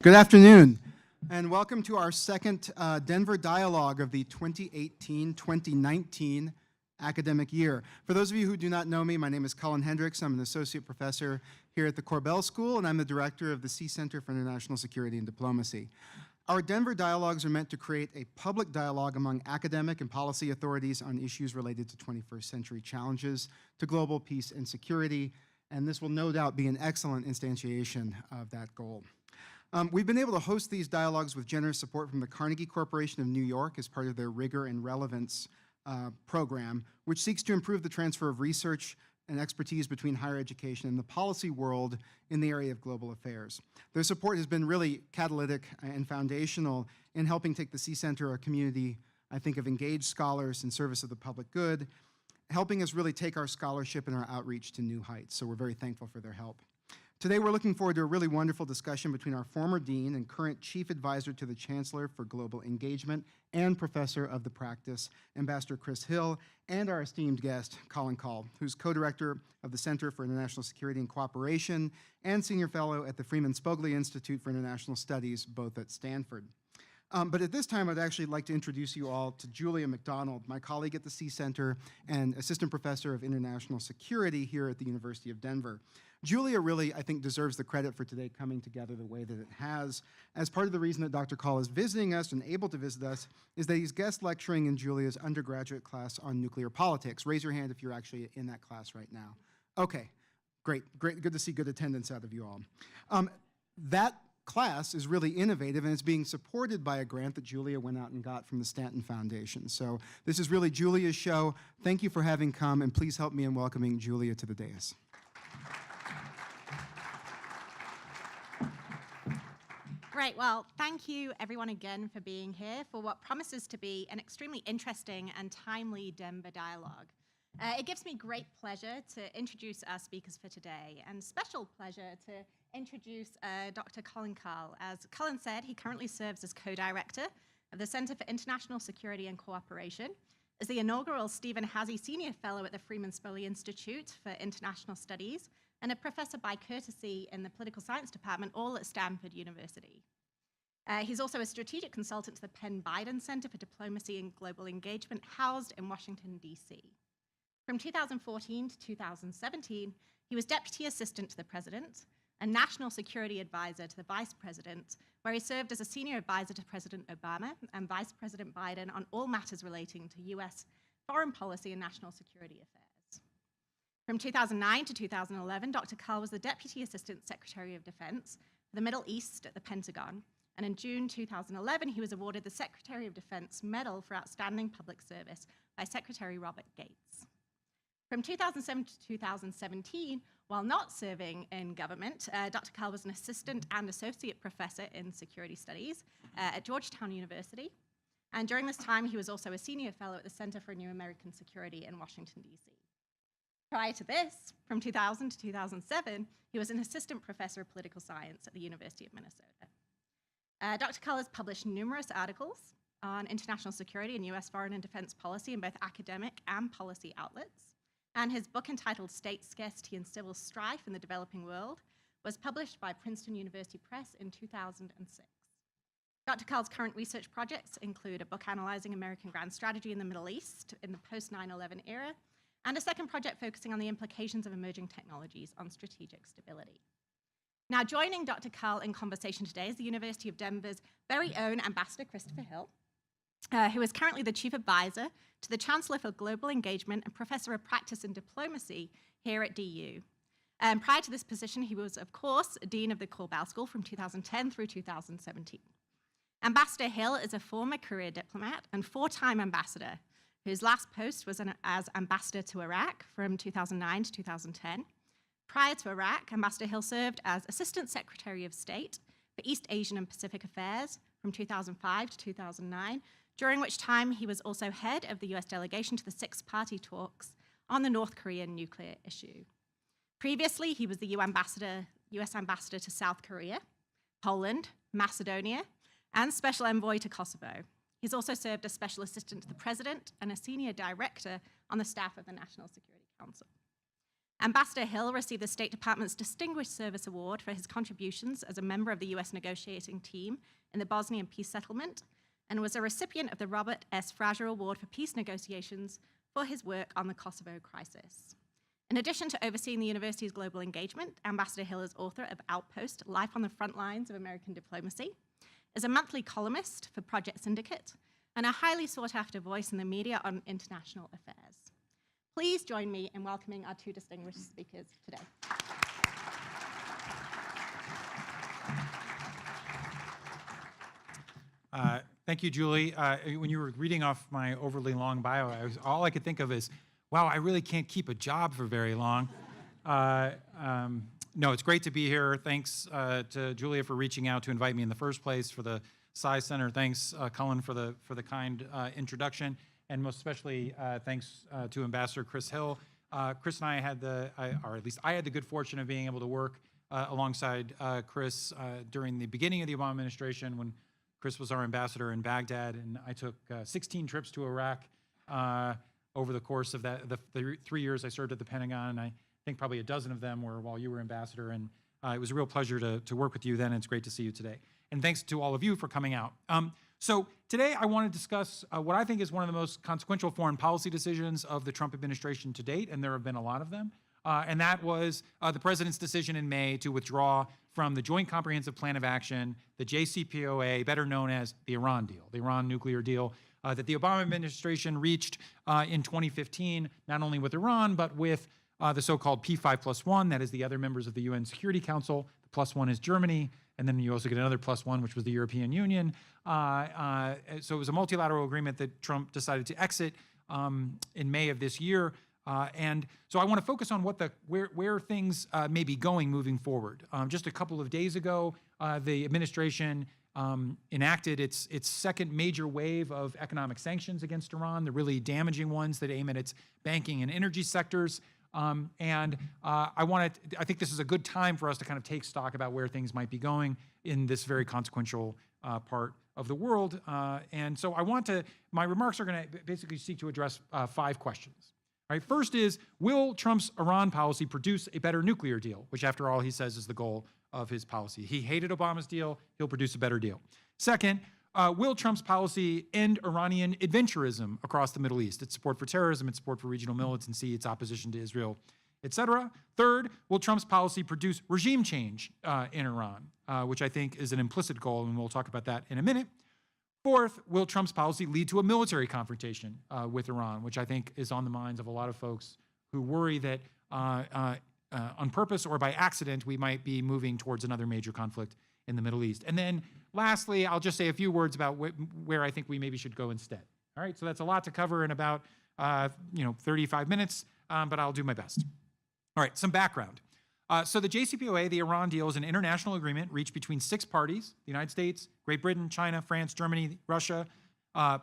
Good afternoon, and welcome to our second Denver Dialogue of the 2018-2019 academic year. For those of you who do not know me, my name is Colin Hendricks. I'm an associate professor here at the Korbel School, and I'm the director of the C Center for International Security and Diplomacy. Our Denver Dialogues are meant to create a public dialogue among academic and policy authorities on issues related to 21st century challenges to global peace and security, and this will no doubt be an excellent instantiation of that goal. We've been able to host these dialogues with generous support from the Carnegie Corporation of New York as part of their Rigor and Relevance program, which seeks to improve the transfer of research and expertise between higher education and the policy world in the area of global affairs. Their support has been really catalytic and foundational in helping take the C Center, a community, I think, of engaged scholars in service of the public good, helping us really take our scholarship and our outreach to new heights. So we're very thankful for their help. Today, we're looking forward to a really wonderful discussion between our former dean and current chief advisor to the Chancellor for Global Engagement and professor of the practice, Ambassador Chris Hill, and our esteemed guest, Colin Kahl, who's co-director of the Center for International Security and Cooperation and senior fellow at the Freeman Spogli Institute for International Studies, both at Stanford. But at this time, I'd actually like to introduce you all to Julia McDonald, my colleague at the C Center and assistant professor of international security here at the University of Denver. Julia really, I think, deserves the credit for today coming together the way that it has. As part of the reason that Dr. Kahl is visiting us and able to visit us is that he's guest lecturing in Julia's undergraduate class on nuclear politics. Raise your hand if you're actually in that class right now. Okay, great, good to see good attendance out of you all. That class is really innovative, and it's being supported by a grant that Julia went out and got from the Stanton Foundation. So this is really Julia's show. Thank you for having come, and please help me in welcoming Julia to the dais. Great. Well, thank you everyone again for being here for what promises to be an extremely interesting and timely Denver Dialogue. It gives me great pleasure to introduce our speakers for today, and special pleasure to introduce Dr. Colin Kahl. As Colin said, he currently serves as co-director of the Center for International Security and Cooperation, as the inaugural Stephen Hazy Senior Fellow at the Freeman Spogli Institute for International Studies, and a professor by courtesy in the Political Science Department, all at Stanford University. He's also a strategic consultant to the Penn Biden Center for Diplomacy and Global Engagement, housed in Washington, D.C. From 2014 to 2017, he was Deputy Assistant to the President and National Security Advisor to the Vice President, where he served as a senior advisor to President Obama and Vice President Biden on all matters relating to U.S. foreign policy and national security affairs. From 2009 to 2011, Dr. Kahl was the Deputy Assistant Secretary of Defense for the Middle East at the Pentagon, and in June 2011, he was awarded the Secretary of Defense Medal for Outstanding Public Service by Secretary Robert Gates. From 2007 to 2017, while not serving in government, Dr. Kahl was an assistant and associate professor in security studies at Georgetown University. And during this time, he was also a senior fellow at the Center for New American Security in Washington, D.C. Prior to this, from 2000 to 2007, he was an assistant professor of political science at the University of Minnesota. Dr. Kahl has published numerous articles on international security and U.S. foreign and defense policy in both academic and policy outlets. And his book entitled State Scarcity and Civil Strife in the Developing World was published by Princeton University Press in 2006. Dr. Kahl's current research projects include a book analyzing American grand strategy in the Middle East in the post-9/11 era, and a second project focusing on the implications of emerging technologies on strategic stability. Now, joining Dr. Kahl in conversation today is the University of Denver's very own Ambassador Christopher Hill, who is currently the Chief Advisor to the Chancellor for Global Engagement and Professor of Practice and Diplomacy here at DU. Prior to this position, he was, of course, Dean of the Korbel School from 2010 through 2017. Ambassador Hill is a former career diplomat and four-time ambassador, whose last post was as ambassador to Iraq from 2009 to 2010. Prior to Iraq, Ambassador Hill served as Assistant Secretary of State for East Asian and Pacific Affairs from 2005 to 2009, during which time he was also head of the US delegation to the six-party talks on the North Korean nuclear issue. Previously, he was the US ambassador to South Korea, Poland, Macedonia, and Special Envoy to Kosovo. He's also served as Special Assistant to the President and a Senior Director on the staff of the National Security Council. Ambassador Hill received the State Department's Distinguished Service Award for his contributions as a member of the U.S. negotiating team in the Bosnian peace settlement, and was a recipient of the Robert S. Fraser Award for Peace Negotiations for his work on the Kosovo crisis. In addition to overseeing the university's global engagement, Ambassador Hill is author of Outpost, Life on the Front Lines of American Diplomacy, is a monthly columnist for Project Syndicate, and a highly sought-after voice in the media on international affairs. Please join me in welcoming our two distinguished speakers today. Thank you, Julie. When you were reading off my overly long bio, all I could think of is, wow, I really can't keep a job for very long. No, it's great to be here. Thanks to Julia for reaching out to invite me in the first place, for the Sci Center. Thanks, Cullen, for the kind introduction, and most especially thanks to Ambassador Chris Hill. Chris and I had or at least I had the good fortune of being able to work alongside Chris during the beginning of the Obama administration when Chris was our ambassador in Baghdad, and I took 16 trips to Iraq over the course of the 3 years I served at the Pentagon, and I think probably a dozen of them were while you were ambassador, and it was a real pleasure to work with you then, and it's great to see you today. And thanks to all of you for coming out. So today I want to discuss what I think is one of the most consequential foreign policy decisions of the Trump administration to date, and there have been a lot of them, and that was the president's decision in May to withdraw from the Joint Comprehensive Plan of Action, the JCPOA, better known as the Iran deal, the Iran nuclear deal, that the Obama administration reached in 2015, not only with Iran, but with the so-called P5+1, that is the other members of the UN Security Council. The plus one is Germany, and then you also get another plus one, which was the European Union. So it was a multilateral agreement that Trump decided to exit in May of this year. And so I want to focus on where things may be going moving forward. Just a couple of days ago, the administration enacted its second major wave of economic sanctions against Iran, the really damaging ones that aim at its banking and energy sectors. I think this is a good time for us to kind of take stock about where things might be going in this very consequential part of the world. And so my remarks are going to basically seek to address 5 questions. All right, first is, will Trump's Iran policy produce a better nuclear deal, which after all he says is the goal of his policy. He hated Obama's deal, he'll produce a better deal. Second, will Trump's policy end Iranian adventurism across the Middle East, its support for terrorism, its support for regional militancy, its opposition to Israel, etc.? Third, will Trump's policy produce regime change in Iran, which I think is an implicit goal, and we'll talk about that in a minute. Fourth, will Trump's policy lead to a military confrontation with Iran, which I think is on the minds of a lot of folks who worry that on purpose or by accident, we might be moving towards another major conflict in the Middle East. And then lastly, I'll just say a few words about where I think we maybe should go instead. All right, so that's a lot to cover in about 35 minutes, but I'll do my best. All right, some background. So the JCPOA, the Iran deal, is an international agreement reached between 6 parties: the United States, Great Britain, China, France, Germany, Russia,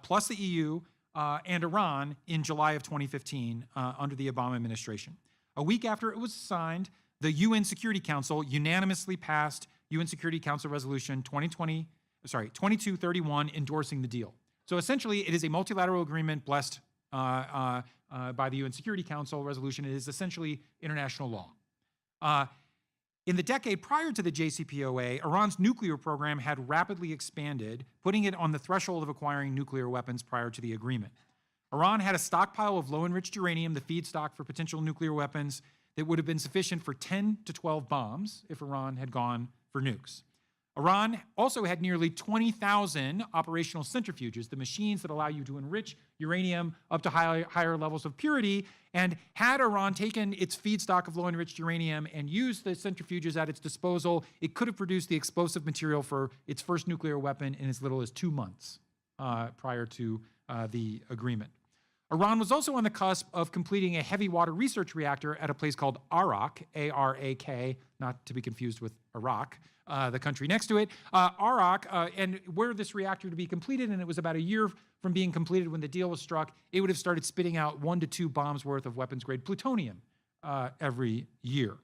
plus the EU, and Iran in July of 2015 under the Obama administration. A week after it was signed, the UN Security Council unanimously passed UN Security Council Resolution 2231 endorsing the deal. So essentially, it is a multilateral agreement blessed by the UN Security Council resolution. It is essentially international law. In the decade prior to the JCPOA, Iran's nuclear program had rapidly expanded, putting it on the threshold of acquiring nuclear weapons prior to the agreement. Iran had a stockpile of low-enriched uranium, the feedstock for potential nuclear weapons, that would have been sufficient for 10 to 12 bombs if Iran had gone for nukes. Iran also had nearly 20,000 operational centrifuges, the machines that allow you to enrich uranium up to higher levels of purity. And had Iran taken its feedstock of low-enriched uranium and used the centrifuges at its disposal, it could have produced the explosive material for its first nuclear weapon in as little as 2 months prior to the agreement. Iran was also on the cusp of completing a heavy water research reactor at a place called Arak, A-R-A-K, not to be confused with Iraq, the country next to it. Arak, and were this reactor to be completed, and it was about a year from being completed when the deal was struck, it would have started spitting out 1 to 2 bombs worth of weapons-grade plutonium every year.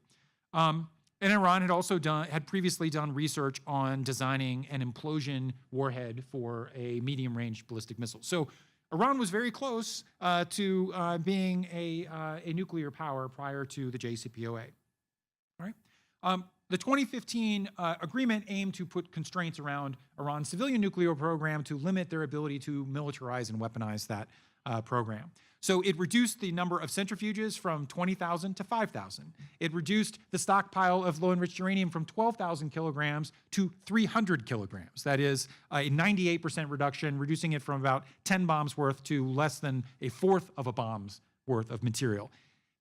And Iran had previously done research on designing an implosion warhead for a medium-range ballistic missile. So Iran was very close to being a nuclear power prior to the JCPOA. All right. The 2015 agreement aimed to put constraints around Iran's civilian nuclear program to limit their ability to militarize and weaponize that program. So it reduced the number of centrifuges from 20,000 to 5,000. It reduced the stockpile of low-enriched uranium from 12,000 kilograms to 300 kilograms. That is a 98% reduction, reducing it from about 10 bombs worth to less than a fourth of a bomb's worth of material.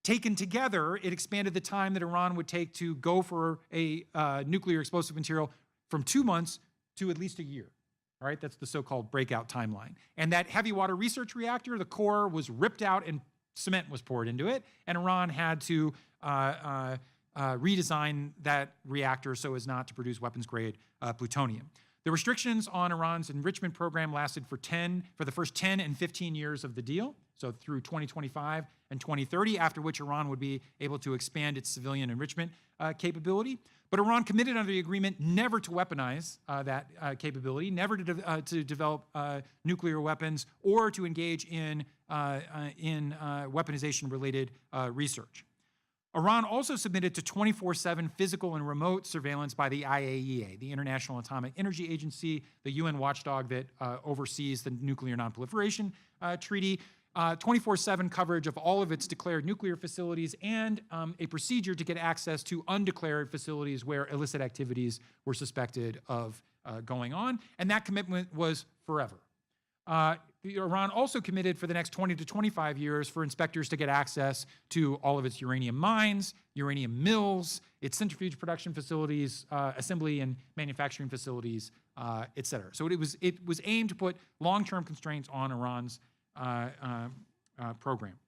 Taken together, it expanded the time that Iran would take to go for a nuclear explosive material from 2 months to at least a year. All right, that's the so-called breakout timeline. And that heavy water research reactor, the core was ripped out and cement was poured into it, and Iran had to redesign that reactor so as not to produce weapons-grade plutonium. The restrictions on Iran's enrichment program lasted for the first 10 and 15 years of the deal, so through 2025 and 2030, after which Iran would be able to expand its civilian enrichment capability. But Iran committed under the agreement never to weaponize that capability, never to develop nuclear weapons, or to engage in weaponization-related research. Iran also submitted to 24/7 physical and remote surveillance by the IAEA, the International Atomic Energy Agency, the UN watchdog that oversees the Nuclear Nonproliferation Treaty, 24/7 coverage of all of its declared nuclear facilities, and a procedure to get access to undeclared facilities where illicit activities were suspected of going on. And that commitment was forever. Iran also committed for the next 20 to 25 years for inspectors to get access to all of its uranium mines, uranium mills, its centrifuge production facilities, assembly and manufacturing facilities, et cetera. So it was aimed to put long-term constraints on Iran's program.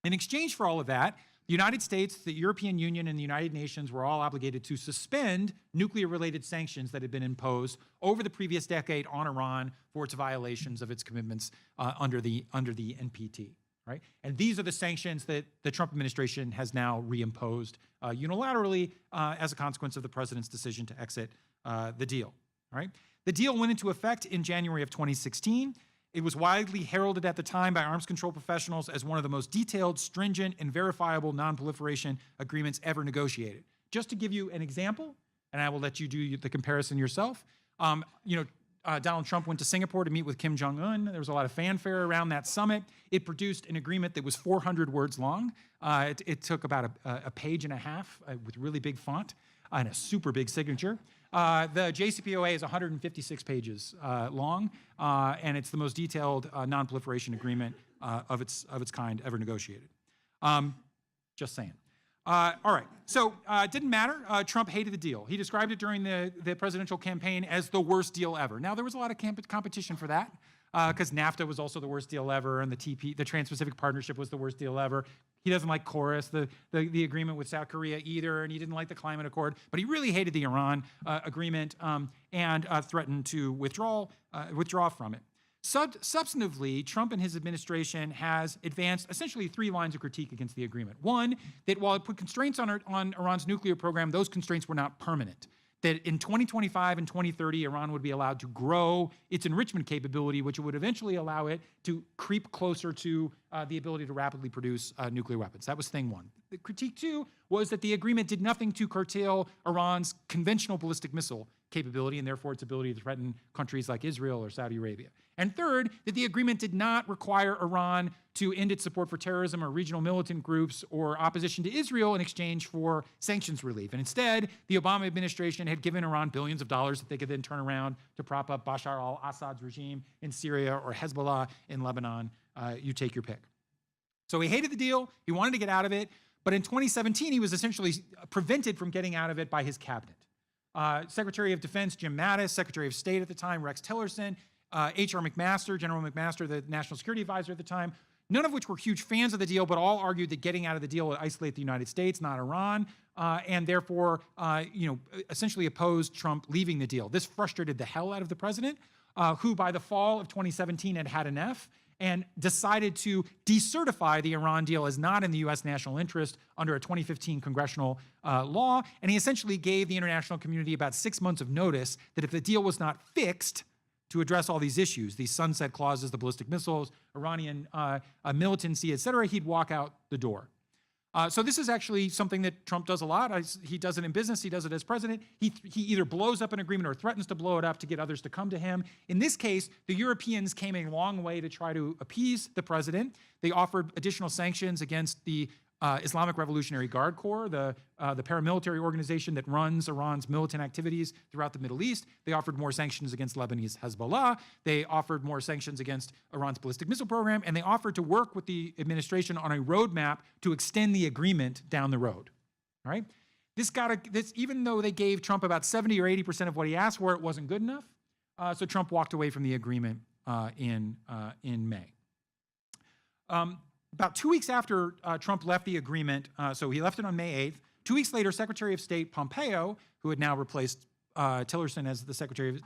In exchange for all of that, the United States, the European Union, and the United Nations were all obligated to suspend nuclear-related sanctions that had been imposed over the previous decade on Iran for its violations of its commitments under the NPT. Right? And these are the sanctions that the Trump administration has now reimposed unilaterally as a consequence of the president's decision to exit the deal. Right? The deal went into effect in January of 2016. It was widely heralded at the time by arms control professionals as one of the most detailed, stringent, and verifiable non-proliferation agreements ever negotiated. Just to give you an example, and I will let you do the comparison yourself, Donald Trump went to Singapore to meet with Kim Jong-un. There was a lot of fanfare around that summit. It produced an agreement that was 400 words long. It took about a page and a half with really big font and a super big signature. The JCPOA is 156 pages long, and it's the most detailed non-proliferation agreement of its kind ever negotiated. Just saying. All right, so it didn't matter. Trump hated the deal. He described it during the presidential campaign as the worst deal ever. Now, there was a lot of competition for that, because NAFTA was also the worst deal ever, and the Trans-Pacific Partnership was the worst deal ever. He doesn't like Chorus, the agreement with South Korea either, and he didn't like the climate accord, but he really hated the Iran agreement and threatened to withdraw from it. Substantively, Trump and his administration has advanced essentially 3 lines of critique against the agreement. One, that while it put constraints on Iran's nuclear program, those constraints were not permanent. That in 2025 and 2030, Iran would be allowed to grow its enrichment capability, which would eventually allow it to creep closer to the ability to rapidly produce nuclear weapons. That was thing one. The critique two was that the agreement did nothing to curtail Iran's conventional ballistic missile capability and therefore its ability to threaten countries like Israel or Saudi Arabia. And third, that the agreement did not require Iran to end its support for terrorism or regional militant groups or opposition to Israel in exchange for sanctions relief. And instead, the Obama administration had given Iran billions of dollars that they could then turn around to prop up Bashar al-Assad's regime in Syria or Hezbollah in Lebanon. You take your pick. So he hated the deal. He wanted to get out of it. But in 2017, he was essentially prevented from getting out of it by his cabinet. Secretary of Defense Jim Mattis, Secretary of State at the time Rex Tillerson, H.R. McMaster, General McMaster, the National Security Advisor at the time, none of which were huge fans of the deal, but all argued that getting out of the deal would isolate the United States, not Iran, and therefore, essentially opposed Trump leaving the deal. This frustrated the hell out of the president, who by the fall of 2017 had had enough and decided to decertify the Iran deal as not in the U.S. national interest under a 2015 congressional law. And he essentially gave the international community about 6 months of notice that if the deal was not fixed to address all these issues, these sunset clauses, the ballistic missiles, Iranian militancy, et cetera, he'd walk out the door. So this is actually something that Trump does a lot. He does it in business. He does it as president. He either blows up an agreement or threatens to blow it up to get others to come to him. In this case, the Europeans came a long way to try to appease the president. They offered additional sanctions against the Islamic Revolutionary Guard Corps, the paramilitary organization that runs Iran's militant activities throughout the Middle East. They offered more sanctions against Lebanese Hezbollah. They offered more sanctions against Iran's ballistic missile program, and they offered to work with the administration on a roadmap to extend the agreement down the road. All right? Even though they gave Trump about 70 or 80% of what he asked for, it wasn't good enough. So Trump walked away from the agreement in May. About 2 weeks after Trump left the agreement, so he left it on May 8th, 2 weeks later, Secretary of State Pompeo, who had now replaced Tillerson as the Secretary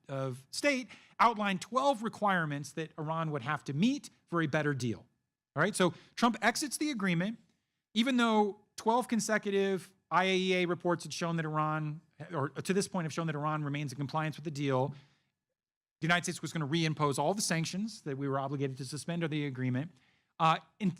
of State, outlined 12 requirements that Iran would have to meet for a better deal. All right, so Trump exits the agreement, even though 12 consecutive IAEA reports had shown that Iran, or to this point have shown that Iran remains in compliance with the deal. The United States was going to reimpose all the sanctions that we were obligated to suspend under the agreement,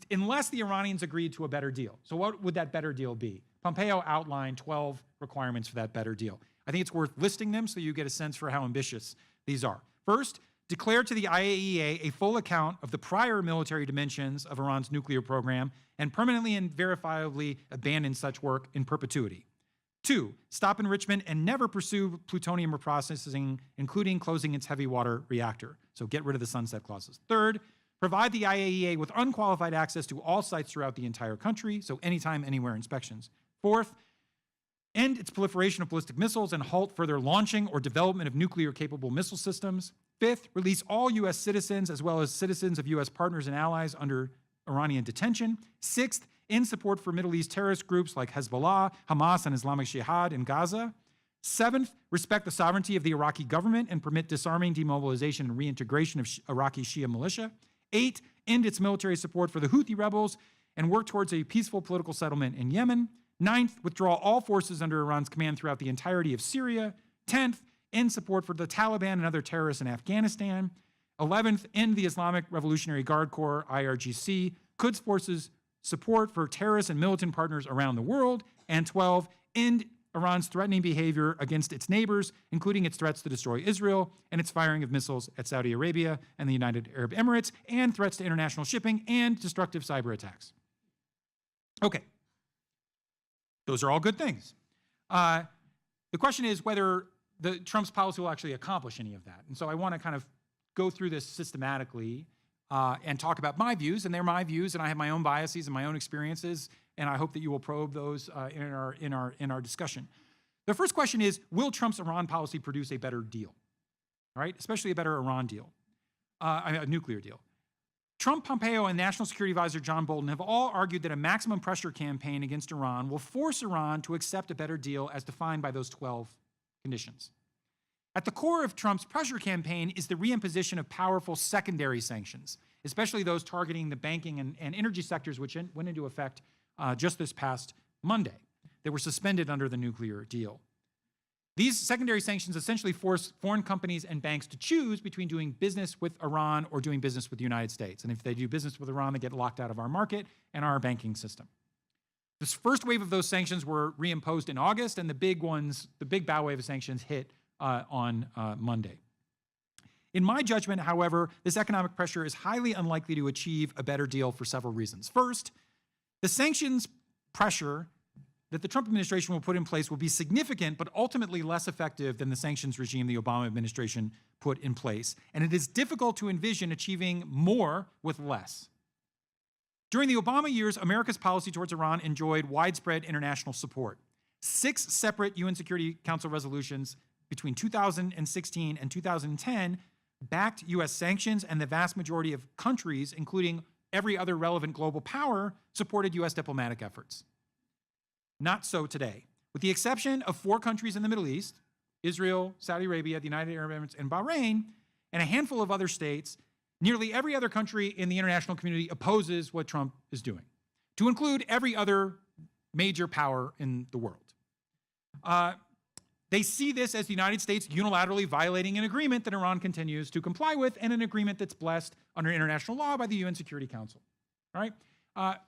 unless the Iranians agreed to a better deal. So what would that better deal be? Pompeo outlined 12 requirements for that better deal. I think it's worth listing them so you get a sense for how ambitious these are. First, declare to the IAEA a full account of the prior military dimensions of Iran's nuclear program and permanently and verifiably abandon such work in perpetuity. 2, stop enrichment and never pursue plutonium reprocessing, including closing its heavy water reactor. So get rid of the sunset clauses. 3rd, provide the IAEA with unqualified access to all sites throughout the entire country, so anytime, anywhere inspections. 4th, end its proliferation of ballistic missiles and halt further launching or development of nuclear-capable missile systems. 5th, release all U.S. citizens as well as citizens of U.S. partners and allies under Iranian detention. 6th, end support for Middle East terrorist groups like Hezbollah, Hamas, and Islamic Jihad in Gaza. 7th, respect the sovereignty of the Iraqi government and permit disarming, demobilization, and reintegration of Iraqi Shia militia. 8, end its military support for the Houthi rebels and work towards a peaceful political settlement in Yemen. 9th, withdraw all forces under Iran's command throughout the entirety of Syria. 10th, end support for the Taliban and other terrorists in Afghanistan. 11th, end the Islamic Revolutionary Guard Corps, IRGC, Quds forces support for terrorists and militant partners around the world. And 12, end Iran's threatening behavior against its neighbors, including its threats to destroy Israel and its firing of missiles at Saudi Arabia and the United Arab Emirates, and threats to international shipping and destructive cyber attacks. Okay. Those are all good things. The question is whether Trump's policy will actually accomplish any of that. And so I want to kind of go through this systematically and talk about my views, and they're my views, and I have my own biases and my own experiences, and I hope that you will probe those in our discussion. The first question is, will Trump's Iran policy produce a better deal? All right, especially a better Iran deal, a nuclear deal. Trump, Pompeo, and National Security Advisor John Bolton have all argued that a maximum pressure campaign against Iran will force Iran to accept a better deal as defined by those 12 conditions. At the core of Trump's pressure campaign is the reimposition of powerful secondary sanctions, especially those targeting the banking and energy sectors, which went into effect just this past Monday. They were suspended under the nuclear deal. These secondary sanctions essentially force foreign companies and banks to choose between doing business with Iran or doing business with the United States. And if they do business with Iran, they get locked out of our market and our banking system. This first wave of those sanctions were reimposed in August, and the big bow wave of sanctions hit on Monday. In my judgment, however, this economic pressure is highly unlikely to achieve a better deal for several reasons. First, the sanctions pressure that the Trump administration will put in place will be significant, but ultimately less effective than the sanctions regime the Obama administration put in place. And it is difficult to envision achieving more with less. During the Obama years, America's policy towards Iran enjoyed widespread international support. 6 separate UN Security Council resolutions between 2016 and 2010 backed U.S. sanctions, and the vast majority of countries, including every other relevant global power, supported U.S. diplomatic efforts. Not so today. With the exception of 4 countries in the Middle East, Israel, Saudi Arabia, the United Arab Emirates, and Bahrain, and a handful of other states, nearly every other country in the international community opposes what Trump is doing, to include every other major power in the world. they see this as the United States unilaterally violating an agreement that Iran continues to comply with, and an agreement that's blessed under international law by the UN Security Council. All right?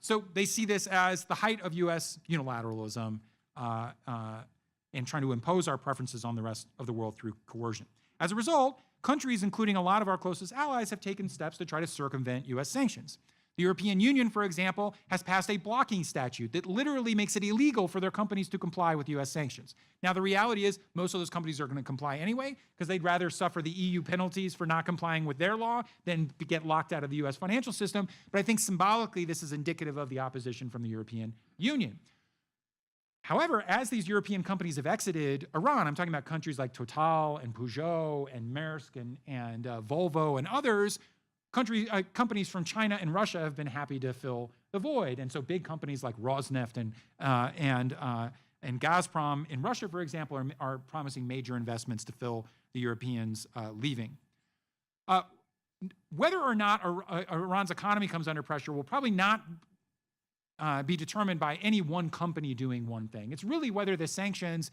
So they see this as the height of U.S. unilateralism and trying to impose our preferences on the rest of the world through coercion. As a result, countries, including a lot of our closest allies, have taken steps to try to circumvent U.S. sanctions. The European Union, for example, has passed a blocking statute that literally makes it illegal for their companies to comply with U.S. sanctions. Now, the reality is most of those companies are going to comply anyway because they'd rather suffer the EU penalties for not complying with their law than get locked out of the U.S. financial system. But I think symbolically this is indicative of the opposition from the European Union. However, as these European companies have exited Iran, I'm talking about countries like Total and Peugeot and Maersk and Volvo and others, companies from China and Russia have been happy to fill the void. And so big companies like Rosneft and Gazprom in Russia, for example, are promising major investments to fill the Europeans leaving. Whether or not Iran's economy comes under pressure will probably not be determined by any one company doing one thing. It's really whether the sanctions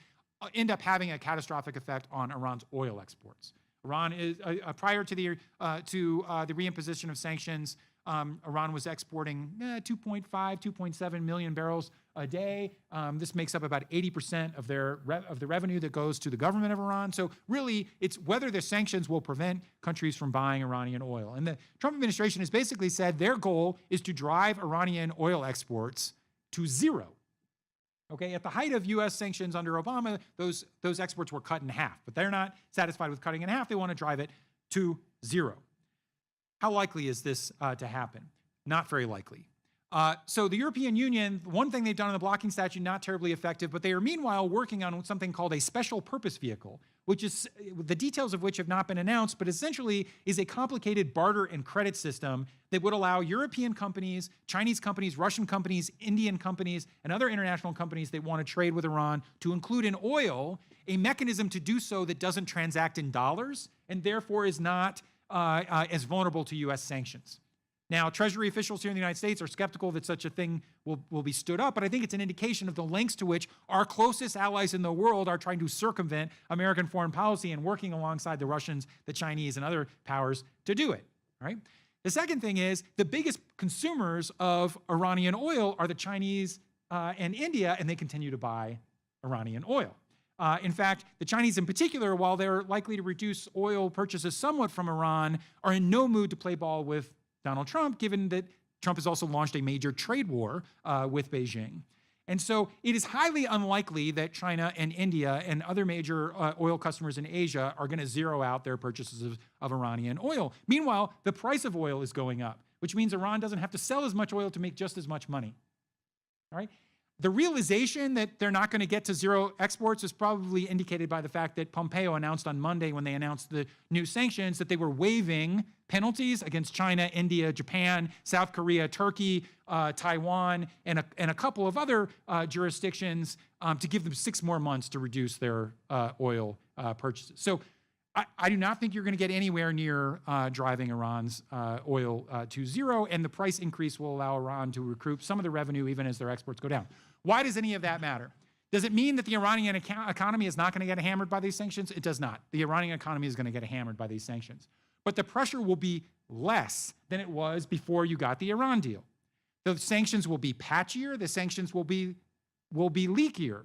end up having a catastrophic effect on Iran's oil exports. Iran is prior to the reimposition of sanctions. Iran was exporting 2.5, 2.7 million barrels a day. This makes up about 80% of the revenue that goes to the government of Iran. So really, it's whether the sanctions will prevent countries from buying Iranian oil. And the Trump administration has basically said their goal is to drive Iranian oil exports to zero. Okay, at the height of U.S. sanctions under Obama, those exports were cut in half. But they're not satisfied with cutting in half. They want to drive it to zero. How likely is this to happen? Not very likely. So the European Union, one thing they've done in the blocking statute, not terribly effective, but they are meanwhile working on something called a special purpose vehicle, which is the details of which have not been announced, but essentially is a complicated barter and credit system that would allow European companies, Chinese companies, Russian companies, Indian companies, and other international companies that want to trade with Iran to include in oil a mechanism to do so that doesn't transact in dollars and therefore is not as vulnerable to U.S. sanctions. Now, Treasury officials here in the United States are skeptical that such a thing will be stood up, but I think it's an indication of the lengths to which our closest allies in the world are trying to circumvent American foreign policy and working alongside the Russians, the Chinese, and other powers to do it. All right? The second thing is the biggest consumers of Iranian oil are the Chinese and India, and they continue to buy Iranian oil. In fact, the Chinese in particular, while they're likely to reduce oil purchases somewhat from Iran, are in no mood to play ball with Donald Trump, given that Trump has also launched a major trade war with Beijing. And so it is highly unlikely that China and India and other major oil customers in Asia are going to zero out their purchases of Iranian oil. Meanwhile, the price of oil is going up, which means Iran doesn't have to sell as much oil to make just as much money. All right? The realization that they're not going to get to zero exports is probably indicated by the fact that Pompeo announced on Monday, when they announced the new sanctions, that they were waiving penalties against China, India, Japan, South Korea, Turkey, Taiwan, and a couple of other jurisdictions to give them 6 more months to reduce their oil purchases. So I do not think you're going to get anywhere near driving Iran's oil to zero, and the price increase will allow Iran to recoup some of the revenue even as their exports go down. Why does any of that matter? Does it mean that the Iranian economy is not going to get hammered by these sanctions? It does not. The Iranian economy is going to get hammered by these sanctions. But the pressure will be less than it was before you got the Iran deal. The sanctions will be patchier. The sanctions will be leakier.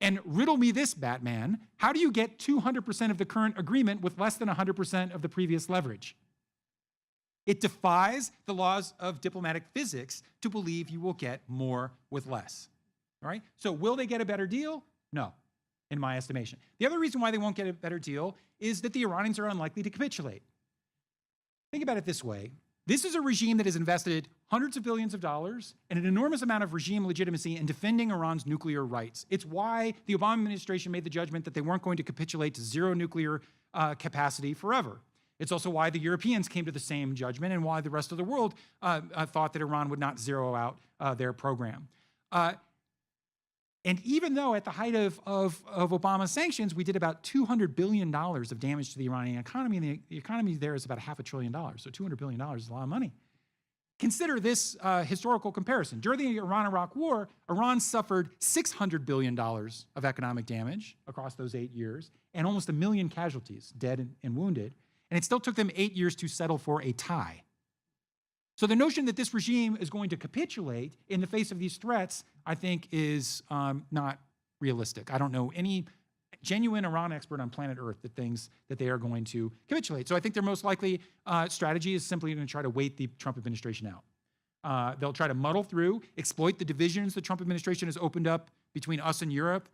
And riddle me this, Batman. How do you get 200% of the current agreement with less than 100% of the previous leverage? It defies the laws of diplomatic physics to believe you will get more with less. All right? So will they get a better deal? No, in my estimation. The other reason why they won't get a better deal is that the Iranians are unlikely to capitulate. Think about it this way. This is a regime that has invested hundreds of billions of dollars and an enormous amount of regime legitimacy in defending Iran's nuclear rights. It's why the Obama administration made the judgment that they weren't going to capitulate to zero nuclear capacity forever. It's also why the Europeans came to the same judgment and why the rest of the world thought that Iran would not zero out their program. And even though at the height of Obama's sanctions, we did about $200 billion of damage to the Iranian economy, and the economy there is about $500 billion. So $200 billion is a lot of money. consider this historical comparison. During the Iran-Iraq War, Iran suffered $600 billion of economic damage across those 8 years and almost 1 million casualties, dead and wounded, and it still took them 8 years to settle for a tie. So the notion that this regime is going to capitulate in the face of these threats, I think, is not realistic. I don't know any genuine Iran expert on planet Earth that thinks that they are going to capitulate. So I think their most likely strategy is simply going to try to wait the Trump administration out. They'll try to muddle through, exploit the divisions the Trump administration has opened up between us and Europe,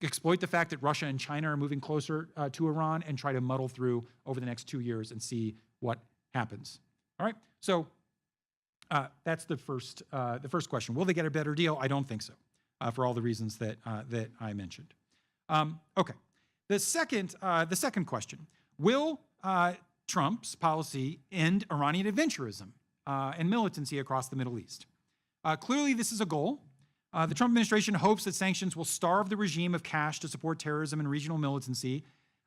exploit the fact that Russia and China are moving closer to Iran, and try to muddle through over the next 2 years and see what happens. All right, so that's the first question. Will they get a better deal? I don't think so, for all the reasons that I mentioned. Okay, the second question: will Trump's policy end Iranian adventurism and militancy across the Middle East? Clearly, this is a goal. The Trump administration hopes that sanctions will starve the regime of cash to support terrorism and regional militancy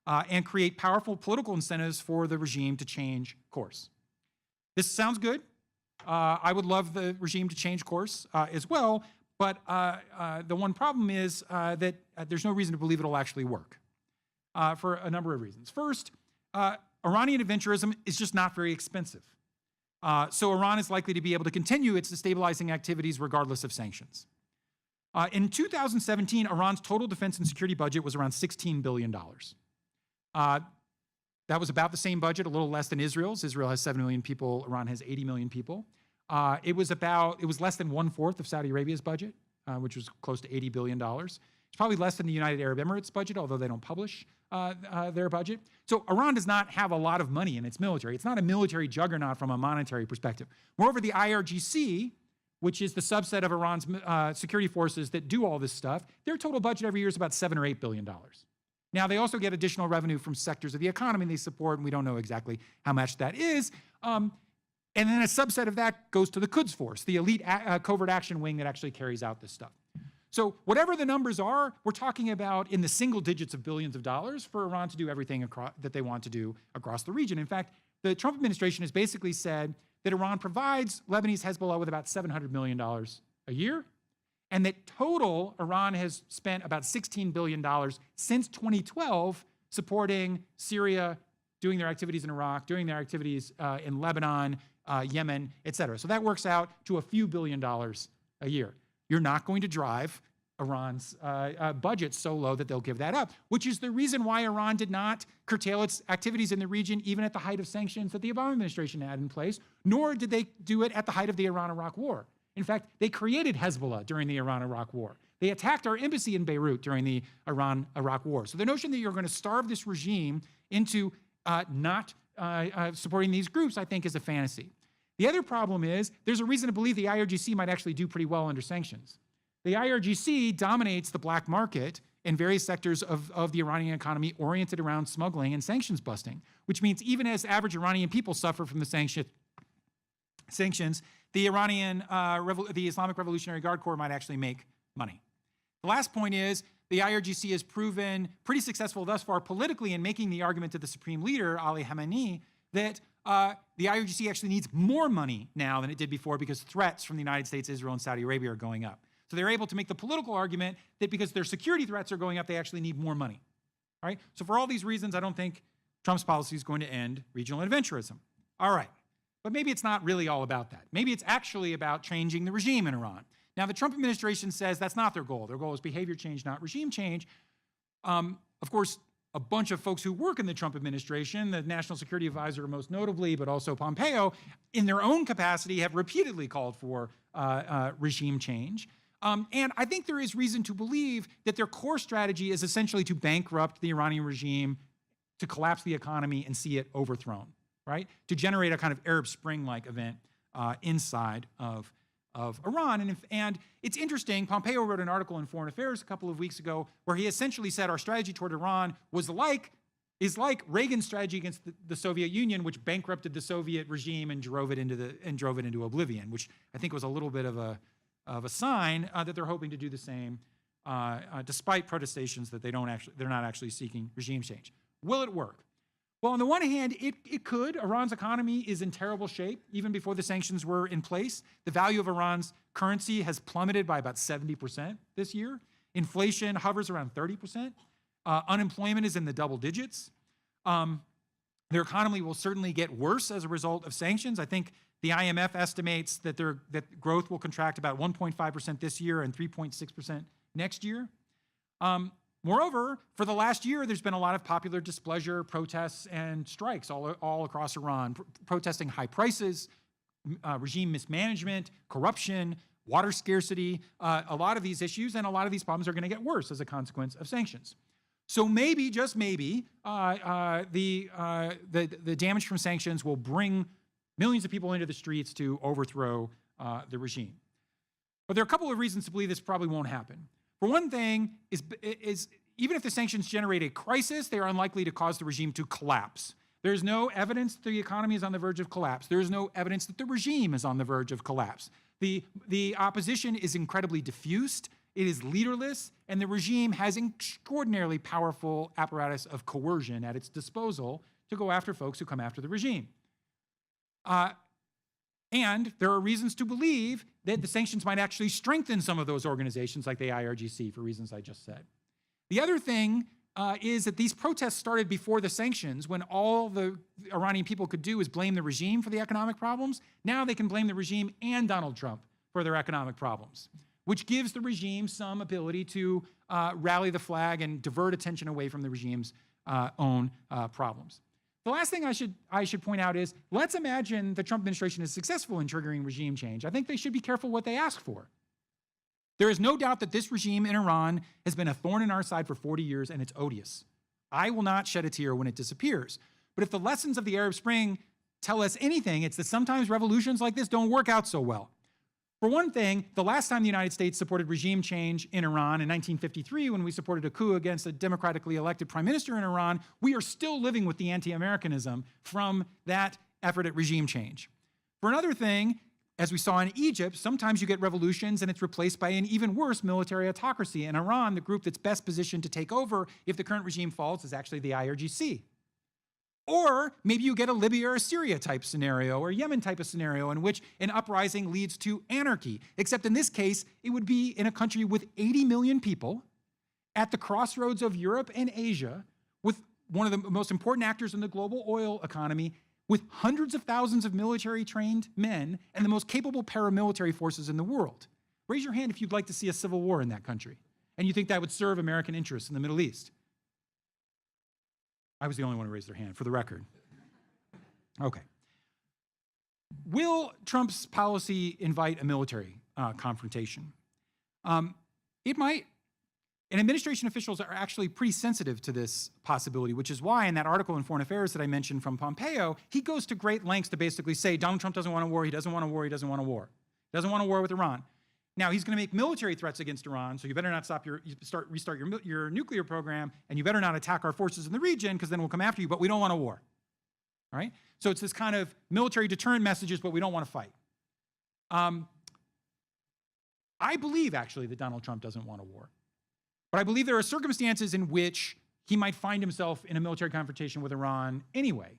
and create powerful political incentives for the regime to change course. This sounds good. I would love the regime to change course as well, but the one problem is that there's no reason to believe it'll actually work for a number of reasons. First, Iranian adventurism is just not very expensive. So Iran is likely to be able to continue its destabilizing activities regardless of sanctions. In 2017, Iran's total defense and security budget was around $16 billion. That was about the same budget, a little less than Israel's. Israel has 7 million people, Iran has 80 million people. It was less than 1/4 of Saudi Arabia's budget, which was close to $80 billion. It's probably less than the United Arab Emirates budget, although they don't publish their budget. So Iran does not have a lot of money in its military. It's not a military juggernaut from a monetary perspective. Moreover, the IRGC, which is the subset of Iran's security forces that do all this stuff, their total budget every year is about $7 or $8 billion. Now, they also get additional revenue from sectors of the economy they support, and we don't know exactly how much that is. And then a subset of that goes to the Quds Force, the elite covert action wing that actually carries out this stuff. So whatever the numbers are, we're talking about in the single digits of billions of dollars for Iran to do everything that they want to do across the region. In fact, the Trump administration has basically said that Iran provides Lebanese Hezbollah with about $700 million a year, and that total Iran has spent about $16 billion since 2012 supporting Syria, doing their activities in Iraq, doing their activities in Lebanon, Yemen, et cetera. So that works out to a few $1 billion a year. You're not going to drive Iran's budget so low that they'll give that up, which is the reason why Iran did not curtail its activities in the region even at the height of sanctions that the Obama administration had in place, nor did they do it at the height of the Iran-Iraq War. In fact, they created Hezbollah during the Iran-Iraq War. They attacked our embassy in Beirut during the Iran-Iraq War. So the notion that you're going to starve this regime into not supporting these groups, I think, is a fantasy. The other problem is there's a reason to believe the IRGC might actually do pretty well under sanctions. The IRGC dominates the black market in various sectors of the Iranian economy oriented around smuggling and sanctions busting, which means even as average Iranian people suffer from the sanctions, the Islamic Revolutionary Guard Corps might actually make money. The last point is the IRGC has proven pretty successful thus far politically in making the argument to the supreme leader, Ali Khamenei, that the IRGC actually needs more money now than it did before because threats from the United States, Israel, and Saudi Arabia are going up. So they're able to make the political argument that because their security threats are going up, they actually need more money. All right? So for all these reasons, I don't think Trump's policy is going to end regional adventurism. All right. But maybe it's not really all about that. Maybe it's actually about changing the regime in Iran. Now, the Trump administration says that's not their goal. Their goal is behavior change, not regime change. Of course, a bunch of folks who work in the Trump administration, the National Security Advisor most notably, but also Pompeo, in their own capacity have repeatedly called for regime change. And I think there is reason to believe that their core strategy is essentially to bankrupt the Iranian regime, to collapse the economy and see it overthrown, right? To generate a kind of Arab Spring-like event inside of Iran. And it's interesting, Pompeo wrote an article in Foreign Affairs a couple of weeks ago where he essentially said our strategy toward Iran is like Reagan's strategy against the Soviet Union, which bankrupted the Soviet regime and drove it into oblivion, which I think was a little bit of a sign that they're hoping to do the same, despite protestations that they're not actually seeking regime change. Will it work? Well, on the one hand, it could. Iran's economy is in terrible shape. Even before the sanctions were in place, the value of Iran's currency has plummeted by about 70% this year. Inflation hovers around 30%. Unemployment is in the double digits. Their economy will certainly get worse as a result of sanctions. I think the IMF estimates that that growth will contract about 1.5% this year and 3.6% next year. Moreover, for the last year, there's been a lot of popular displeasure, protests, and strikes all across Iran, protesting high prices, regime mismanagement, corruption, water scarcity, a lot of these issues, and a lot of these problems are going to get worse as a consequence of sanctions. So maybe, just maybe, the damage from sanctions will bring millions of people into the streets to overthrow the regime. But there are a couple of reasons to believe this probably won't happen. For one thing, is even if the sanctions generate a crisis, they are unlikely to cause the regime to collapse. There's no evidence that the economy is on the verge of collapse. There's no evidence that the regime is on the verge of collapse. The opposition is incredibly diffused, it is leaderless, and the regime has an extraordinarily powerful apparatus of coercion at its disposal to go after folks who come after the regime. And there are reasons to believe that the sanctions might actually strengthen some of those organizations like the IRGC for reasons I just said. The other thing is that these protests started before the sanctions when all the Iranian people could do is blame the regime for the economic problems. Now they can blame the regime and Donald Trump for their economic problems, which gives the regime some ability to rally the flag and divert attention away from the regime's own problems. The last thing I should point out is, let's imagine the Trump administration is successful in triggering regime change. I think they should be careful what they ask for. There is no doubt that this regime in Iran has been a thorn in our side for 40 years, and it's odious. I will not shed a tear when it disappears. But if the lessons of the Arab Spring tell us anything, it's that sometimes revolutions like this don't work out so well. For one thing, the last time the United States supported regime change in Iran in 1953, when we supported a coup against a democratically elected prime minister in Iran, we are still living with the anti-Americanism from that effort at regime change. For another thing, as we saw in Egypt, sometimes you get revolutions and it's replaced by an even worse military autocracy. In Iran, the group that's best positioned to take over if the current regime falls is actually the IRGC. Or maybe you get a Libya or Syria type scenario or Yemen type of scenario in which an uprising leads to anarchy. Except in this case, it would be in a country with 80 million people at the crossroads of Europe and Asia with one of the most important actors in the global oil economy with hundreds of thousands of military trained men and the most capable paramilitary forces in the world. Raise your hand if you'd like to see a civil war in that country and you think that would serve American interests in the Middle East. I was the only one who raised their hand, for the record. Okay. Will Trump's policy invite a military confrontation? It might. And administration officials are actually pretty sensitive to this possibility, which is why in that article in Foreign Affairs that I mentioned from Pompeo, he goes to great lengths to basically say Donald Trump doesn't want a war, he doesn't want a war, he doesn't want a war. He doesn't want a war with Iran. Now, he's going to make military threats against Iran, so you better not restart your nuclear program, and you better not attack our forces in the region, because then we'll come after you, but we don't want a war. All right? So it's this kind of military deterrent messages, but we don't want to fight. I believe, actually, that Donald Trump doesn't want a war. But I believe there are circumstances in which he might find himself in a military confrontation with Iran anyway.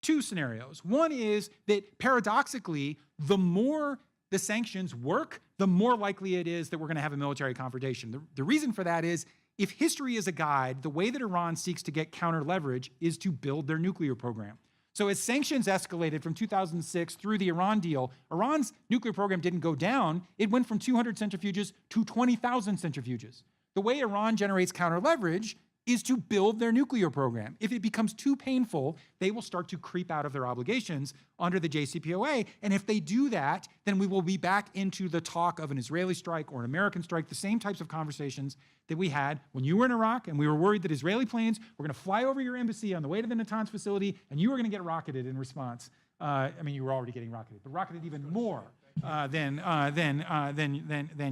Two scenarios. One is that, paradoxically, the more the sanctions work, the more likely it is that we're going to have a military confrontation. The reason for that is, if history is a guide, the way that Iran seeks to get counter leverage is to build their nuclear program. So as sanctions escalated from 2006 through the Iran deal, Iran's nuclear program didn't go down. It went from 200 centrifuges to 20,000 centrifuges. The way Iran generates counter leverage is to build their nuclear program. If it becomes too painful, they will start to creep out of their obligations under the JCPOA. And if they do that, then we will be back into the talk of an Israeli strike or an American strike, the same types of conversations that we had when you were in Iraq and we were worried that Israeli planes were going to fly over your embassy on the way to the Natanz facility and you were going to get rocketed in response. I mean, you were already getting rocketed, but rocketed even more than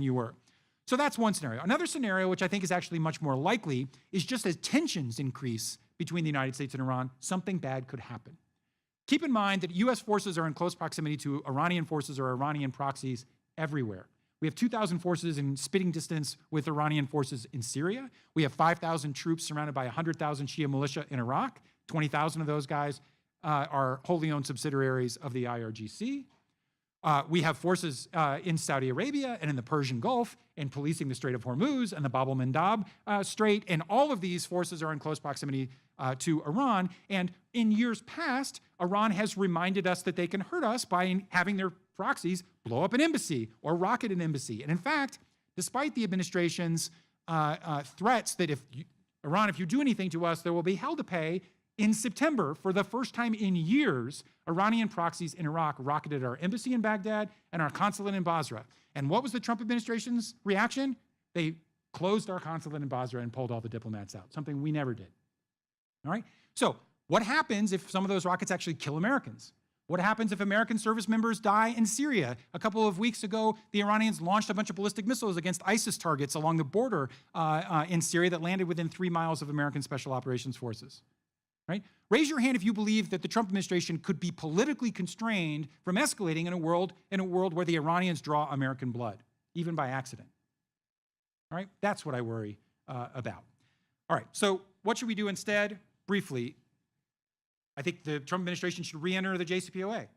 you were. So that's one scenario. Another scenario, which I think is actually much more likely, is just as tensions increase between the United States and Iran, something bad could happen. Keep in mind that U.S. forces are in close proximity to Iranian forces or Iranian proxies everywhere. We have 2,000 forces in spitting distance with Iranian forces in Syria. We have 5,000 troops surrounded by 100,000 Shia militia in Iraq, 20,000 of those guys are wholly owned subsidiaries of the IRGC. We have forces in Saudi Arabia and in the Persian Gulf and policing the Strait of Hormuz and the Bab el-Mandab Strait. And all of these forces are in close proximity to Iran. And in years past, Iran has reminded us that they can hurt us by having their proxies blow up an embassy or rocket an embassy. And in fact, despite the administration's threats that Iran, if you do anything to us, there will be hell to pay, in September, for the first time in years, Iranian proxies in Iraq rocketed our embassy in Baghdad and our consulate in Basra. And what was the Trump administration's reaction? They closed our consulate in Basra and pulled all the diplomats out, something we never did. All right? So what happens if some of those rockets actually kill Americans? What happens if American service members die in Syria? A couple of weeks ago, the Iranians launched a bunch of ballistic missiles against ISIS targets along the border in Syria that landed within 3 miles of American Special Operations Forces. Right? Raise your hand if you believe that the Trump administration could be politically constrained from escalating in a world where the Iranians draw American blood, even by accident. All right? That's what I worry about. All right, so what should we do instead? Briefly, I think the Trump administration should re-enter the JCPOA.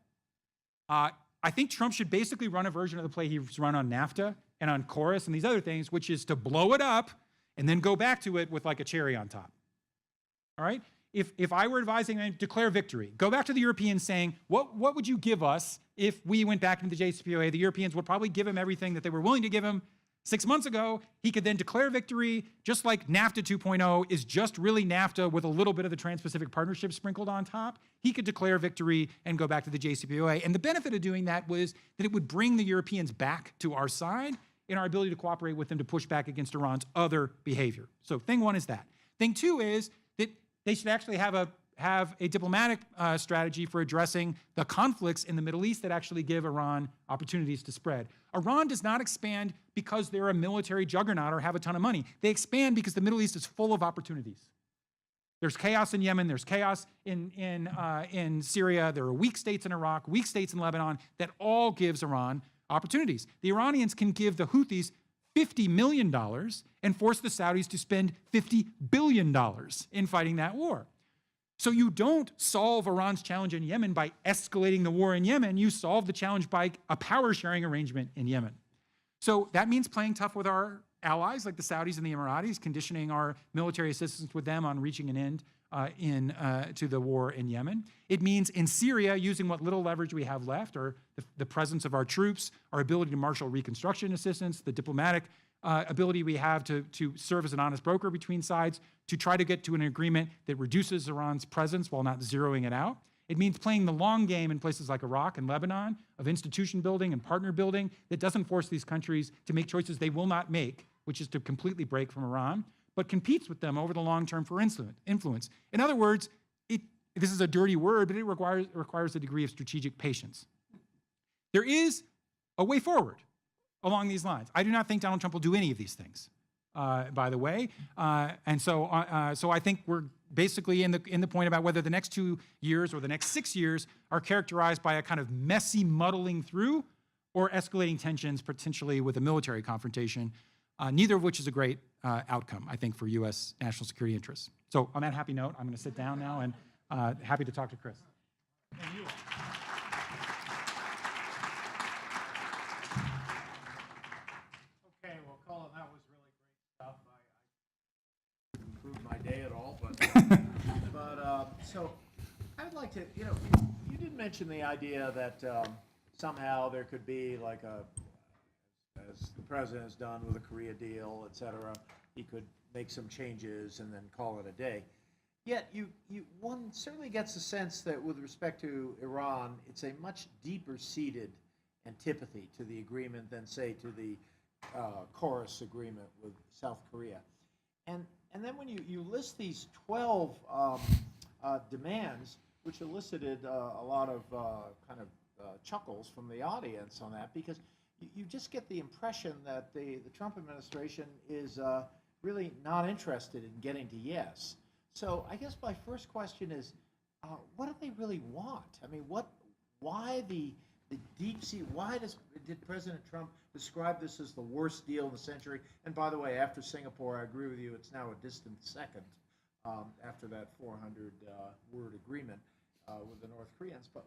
I think Trump should basically run a version of the play he's run on NAFTA and on Chorus and these other things, which is to blow it up and then go back to it with like a cherry on top. All right? If I were advising them, declare victory. Go back to the Europeans saying, what would you give us if we went back into the JCPOA? The Europeans would probably give him everything that they were willing to give him 6 months ago. He could then declare victory, just like NAFTA 2.0 is just really NAFTA with a little bit of the Trans-Pacific Partnership sprinkled on top. He could declare victory and go back to the JCPOA. And the benefit of doing that was that it would bring the Europeans back to our side in our ability to cooperate with them to push back against Iran's other behavior. So thing one is that. Thing two is that they should actually have a diplomatic strategy for addressing the conflicts in the Middle East that actually give Iran opportunities to spread. Iran does not expand because they're a military juggernaut or have a ton of money. They expand because the Middle East is full of opportunities. There's chaos in Yemen. There's chaos in Syria. There are weak states in Iraq, weak states in Lebanon. That all gives Iran opportunities. The Iranians can give the Houthis $50 million and force the Saudis to spend $50 billion in fighting that war. So you don't solve Iran's challenge in Yemen by escalating the war in Yemen. You solve the challenge by a power-sharing arrangement in Yemen. So that means playing tough with our allies like the Saudis and the Emiratis, conditioning our military assistance with them on reaching an end to the war in Yemen. It means in Syria, using what little leverage we have left, or the presence of our troops, our ability to marshal reconstruction assistance, the diplomatic ability we have to serve as an honest broker between sides, to try to get to an agreement that reduces Iran's presence while not zeroing it out. It means playing the long game in places like Iraq and Lebanon of institution building and partner building that doesn't force these countries to make choices they will not make, which is to completely break from Iran, but competes with them over the long term for influence. In other words, this is a dirty word, but it requires a degree of strategic patience. There is a way forward along these lines. I do not think Donald Trump will do any of these things, by the way. So I think we're basically in the point about whether the next 2 years or the next 6 years are characterized by a kind of messy muddling through or escalating tensions, potentially with a military confrontation, neither of which is a great outcome, I think, for U.S. national security interests. So on that happy note, I'm going to sit down now and happy to talk to Chris. And you. Okay, well, Colin, that was really great stuff. I didn't improve my day at all, but so I'd like to, you did mention the idea that somehow there could be like as the president has done with the Korea deal, et cetera, he could make some changes and then call it a day. Yet one certainly gets the sense that with respect to Iran, it's a much deeper-seated antipathy to the agreement than, say, to the Chorus agreement with South Korea. And then when you list these 12 demands, which elicited a lot of chuckles from the audience on that, because you just get the impression that the Trump administration is really not interested in getting to yes. So I guess my first question is, what do they really want? I mean, why the deep sea? Why did President Trump describe this as the worst deal in the century? And by the way, after Singapore, I agree with you, it's now a distant second after that 400-word agreement with the North Koreans. But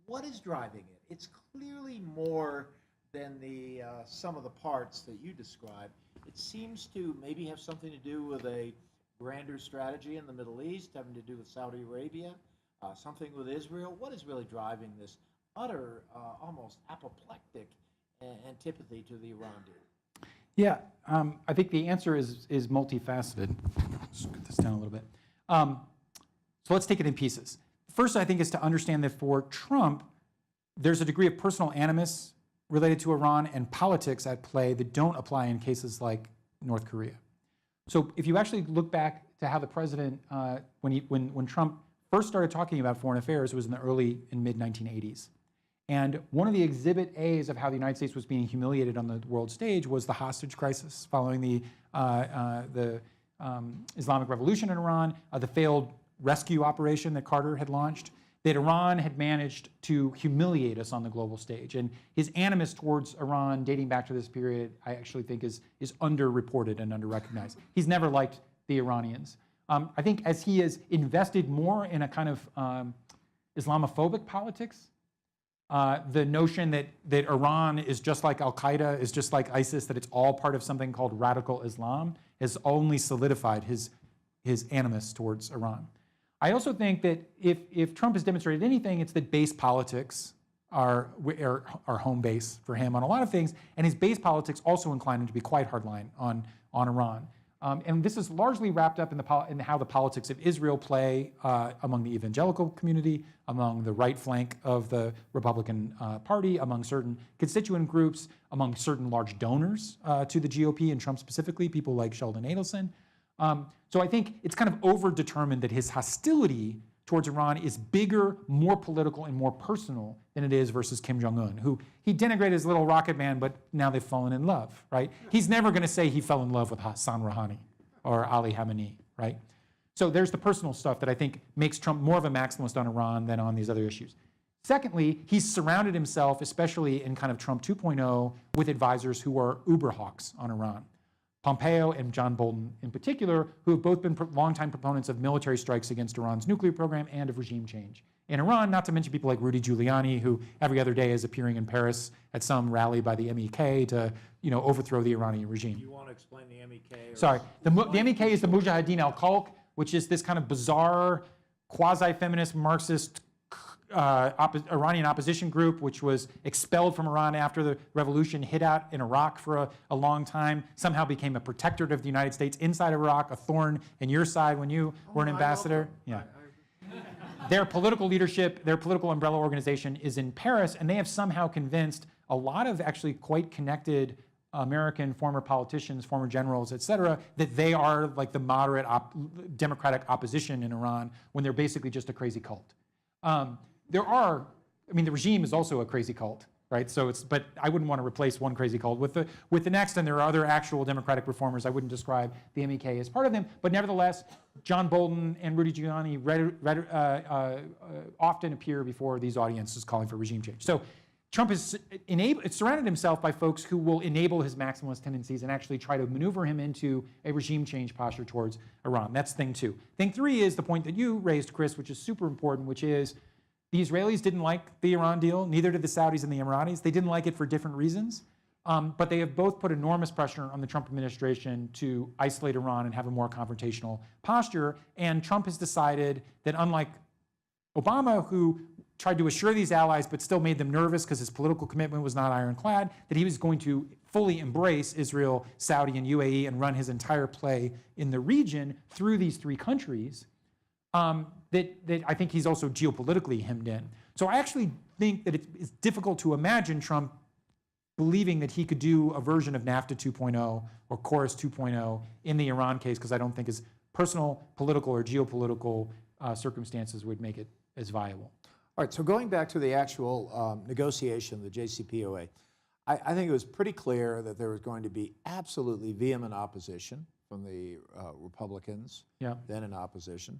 what is driving it? It's clearly more than the sum of the parts that you described. It seems to maybe have something to do with a grander strategy in the Middle East, having to do with Saudi Arabia, something with Israel. What is really driving this utter, almost apoplectic antipathy to the Iran deal? Yeah, I think the answer is multifaceted. Let's get this down a little bit. So let's take it in pieces. First, I think, is to understand that for Trump, there's a degree of personal animus related to Iran and politics at play that don't apply in cases like North Korea. So if you actually look back to how the president, when Trump first started talking about foreign affairs, it was in the early and mid-1980s. And one of the exhibit A's of how the United States was being humiliated on the world stage was the hostage crisis following the Islamic Revolution in Iran, the failed rescue operation that Carter had launched, that Iran had managed to humiliate us on the global stage. And his animus towards Iran dating back to this period, I actually think is underreported and underrecognized. He's never liked the Iranians. I think as he has invested more in a kind of Islamophobic politics, the notion that Iran is just like Al-Qaeda, is just like ISIS, that it's all part of something called radical Islam, has only solidified his animus towards Iran. I also think that if Trump has demonstrated anything, it's that base politics are home base for him on a lot of things, and his base politics also incline him to be quite hardline on Iran. And this is largely wrapped up in how the politics of Israel play among the evangelical community, among the right flank of the Republican Party, among certain constituent groups, among certain large donors to the GOP and Trump specifically, people like Sheldon Adelson. So I think it's kind of overdetermined that his hostility towards Iran is bigger, more political, and more personal than it is versus Kim Jong-un, who he denigrated as little rocket man, but now they've fallen in love, right? He's never going to say he fell in love with Hassan Rouhani or Ali Khamenei, right? So there's the personal stuff that I think makes Trump more of a maximalist on Iran than on these other issues. Secondly, he's surrounded himself, especially in kind of Trump 2.0, with advisors who are uber hawks on Iran. Pompeo and John Bolton in particular, who have both been longtime proponents of military strikes against Iran's nuclear program and of regime change in Iran, not to mention people like Rudy Giuliani, who every other day is appearing in Paris at some rally by the MEK to overthrow the Iranian regime. Do you want to explain the MEK? Sorry, the MEK is the Mujahideen al-Khalq, which is this kind of bizarre, quasi-feminist, Marxist Iranian opposition group, which was expelled from Iran after the revolution, hid out in Iraq for a long time, somehow became a protectorate of the United States inside Iraq, a thorn in your side when you were an ambassador. Yeah. Their political leadership, their political umbrella organization is in Paris, and they have somehow convinced a lot of actually quite connected American former politicians, former generals, et cetera, that they are like the moderate democratic opposition in Iran when they're basically just a crazy cult. The regime is also a crazy cult, right? But I wouldn't want to replace one crazy cult with the next, and there are other actual democratic reformers. I wouldn't describe the MEK as part of them, but nevertheless, John Bolton and Rudy Giuliani often appear before these audiences calling for regime change. So Trump has surrounded himself by folks who will enable his maximalist tendencies and actually try to maneuver him into a regime change posture towards Iran. That's thing two. Thing three is the point that you raised, Chris, which is super important, which is the Israelis didn't like the Iran deal, neither did the Saudis and the Emiratis. They didn't like it for different reasons, but they have both put enormous pressure on the Trump administration to isolate Iran and have a more confrontational posture. And Trump has decided that unlike Obama, who tried to assure these allies but still made them nervous because his political commitment was not ironclad, that he was going to fully embrace Israel, Saudi, and UAE and run his entire play in the region through these three countries. That I think he's also geopolitically hemmed in. So I actually think that it's difficult to imagine Trump believing that he could do a version of NAFTA 2.0 or Chorus 2.0 in the Iran case, because I don't think his personal, political, or geopolitical circumstances would make it as viable. All right, so going back to the actual negotiation, the JCPOA, I think it was pretty clear that there was going to be absolutely vehement opposition from the Republicans, then in opposition.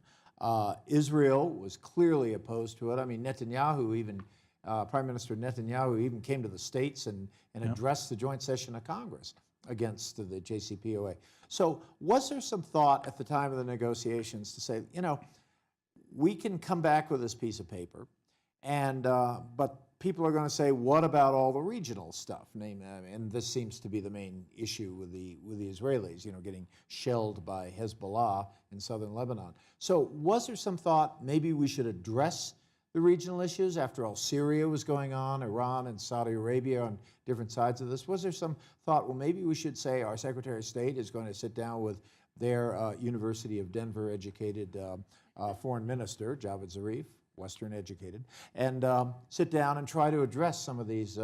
Israel was clearly opposed to it. I mean, Netanyahu even, Prime Minister Netanyahu even came to the States and addressed the joint session of Congress against the JCPOA. So was there some thought at the time of the negotiations to say, you know, we can come back with this piece of paper, and but people are going to say, what about all the regional stuff? And this seems to be the main issue with the Israelis, you know, getting shelled by Hezbollah in southern Lebanon. So was there some thought maybe we should address the regional issues? After all, Syria was going on, Iran and Saudi Arabia on different sides of this. Was there some thought, well, maybe we should say our Secretary of State is going to sit down with their University of Denver educated foreign minister, Javad Zarif, Western educated, and sit down and try to address some of these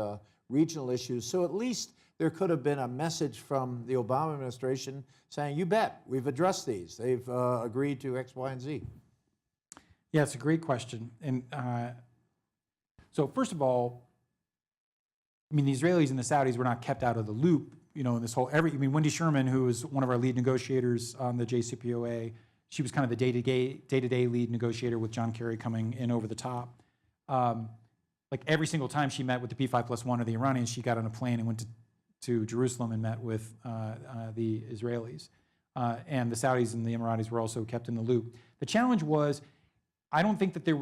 regional issues. So at least there could have been a message from the Obama administration saying, you bet, we've addressed these. They've agreed to X, Y, and Z. Yeah, it's a great question. And so first of all, I mean, the Israelis and the Saudis were not kept out of the loop, you know, in this whole, Wendy Sherman, who was one of our lead negotiators on the JCPOA, she was kind of the day-to-day lead negotiator with John Kerry coming in over the top. Like every single time she met with the P5+1 or the Iranians, she got on a plane and went to Jerusalem and met with the Israelis. And the Saudis and the Emiratis were also kept in the loop. The challenge was, I don't think that there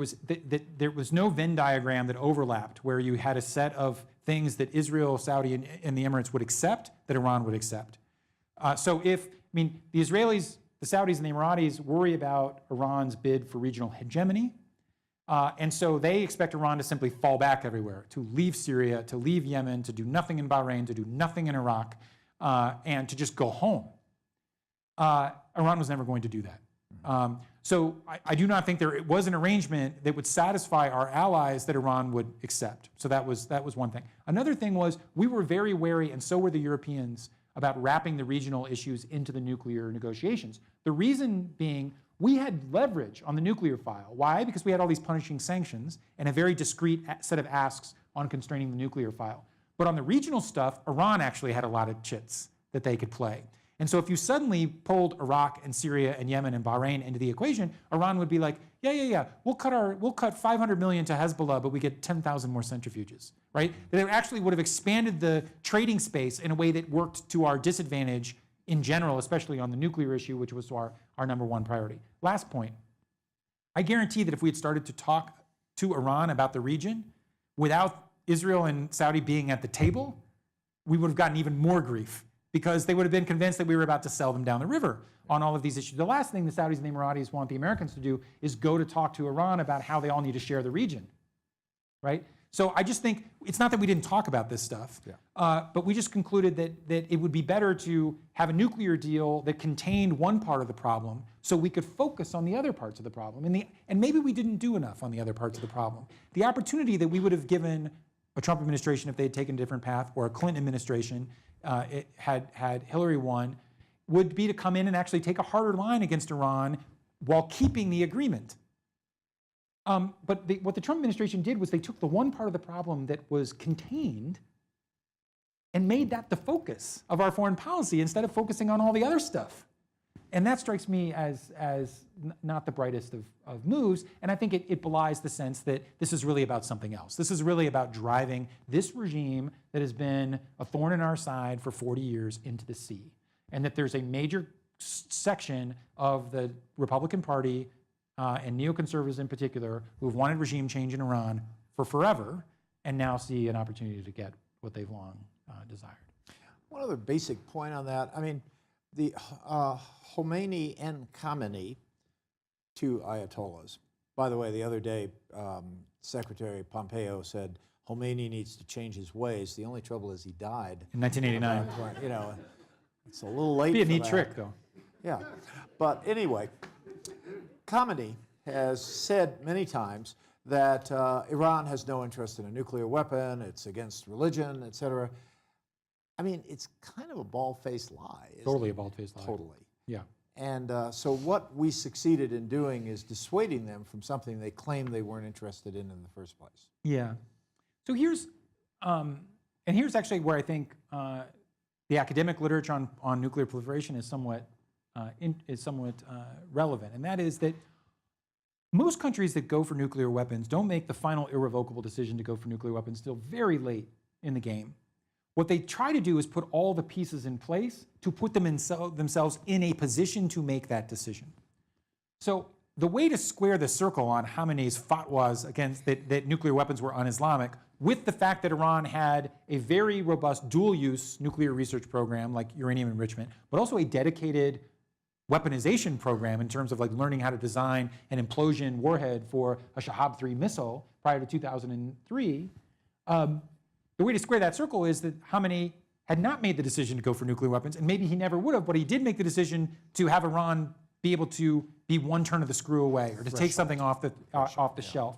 was no Venn diagram that overlapped where you had a set of things that Israel, Saudi, and the Emirates would accept that Iran would accept. So the Israelis, the Saudis, and the Emiratis worry about Iran's bid for regional hegemony. And so they expect Iran to simply fall back everywhere, to leave Syria, to leave Yemen, to do nothing in Bahrain, to do nothing in Iraq, and to just go home. Iran was never going to do that. So I do not think there was an arrangement that would satisfy our allies that Iran would accept. So that was one thing. Another thing was we were very wary, and so were the Europeans, about wrapping the regional issues into the nuclear negotiations. The reason being, we had leverage on the nuclear file. Why? Because we had all these punishing sanctions and a very discrete set of asks on constraining the nuclear file. But on the regional stuff, Iran actually had a lot of chits that they could play. And so if you suddenly pulled Iraq and Syria and Yemen and Bahrain into the equation, Iran would be like, yeah, we'll cut 500 million to Hezbollah, but we get 10,000 more centrifuges, right? They actually would have expanded the trading space in a way that worked to our disadvantage in general, especially on the nuclear issue, which was our number one priority. Last point, I guarantee that if we had started to talk to Iran about the region without Israel and Saudi being at the table, we would have gotten even more grief, because they would have been convinced that we were about to sell them down the river on all of these issues. The last thing the Saudis and the Emiratis want the Americans to do is go to talk to Iran about how they all need to share the region, right? So I just think, it's not that we didn't talk about this stuff, but we just concluded that it would be better to have a nuclear deal that contained one part of the problem so we could focus on the other parts of the problem. And maybe we didn't do enough on the other parts of the problem. The opportunity that we would have given a Trump administration if they had taken a different path, or a Clinton administration, had Hillary won, would be to come in and actually take a harder line against Iran while keeping the agreement. But what the Trump administration did was they took the one part of the problem that was contained and made that the focus of our foreign policy instead of focusing on all the other stuff. And that strikes me as not the brightest of moves, and I think it belies the sense that this is really about something else. This is really about driving this regime that has been a thorn in our side for 40 years into the sea, and that there's a major section of the Republican Party and neoconservatives in particular who have wanted regime change in Iran for forever and now see an opportunity to get what they've long desired. One other basic point on that, I mean, the Khomeini and Khamenei, two Ayatollahs. By the way, the other day, Secretary Pompeo said Khomeini needs to change his ways. The only trouble is he died In 1989. You know, it's a little late. Be a for neat that. trick, though. Yeah, but anyway, Khamenei has said many times that Iran has no interest in a nuclear weapon. It's against religion, et cetera. I mean, it's kind of a bald-faced lie. Totally a bald-faced lie. Totally. Yeah. And so what we succeeded in doing is dissuading them from something they claimed they weren't interested in the first place. Yeah. So here's actually where I think the academic literature on nuclear proliferation is somewhat relevant, and that is that most countries that go for nuclear weapons don't make the final irrevocable decision to go for nuclear weapons till very late in the game. what they try to do is put all the pieces in place to put them themselves in a position to make that decision. So the way to square the circle on Khamenei's fatwas against that nuclear weapons were un-Islamic, with the fact that Iran had a very robust dual-use nuclear research program like uranium enrichment, but also a dedicated weaponization program in terms of like learning how to design an implosion warhead for a Shahab 3 missile prior to 2003, the way to square that circle is that Khamenei had not made the decision to go for nuclear weapons, and maybe he never would have, but he did make the decision to have Iran be able to be one turn of the screw away, or to take something off the shelf.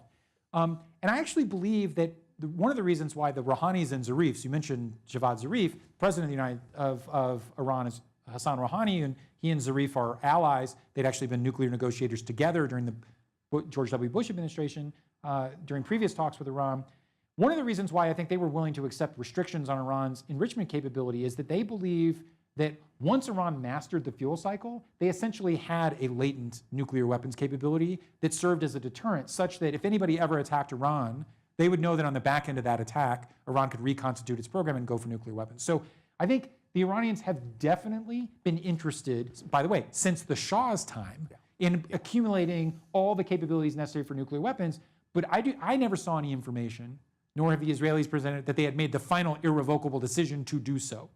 And I actually believe that one of the reasons why the Rouhanis and Zarifs, you mentioned Javad Zarif, president of Iran is Hassan Rouhani, and he and Zarif are allies. They'd actually been nuclear negotiators together during the George W. Bush administration, during previous talks with Iran. One of the reasons why I think they were willing to accept restrictions on Iran's enrichment capability is that they believe that once Iran mastered the fuel cycle, they essentially had a latent nuclear weapons capability that served as a deterrent, such that if anybody ever attacked Iran, they would know that on the back end of that attack, Iran could reconstitute its program and go for nuclear weapons. So I think the Iranians have definitely been interested, by the way, since the Shah's time, in accumulating all the capabilities necessary for nuclear weapons. But I never saw any information, nor have the Israelis presented, that they had made the final irrevocable decision to do so.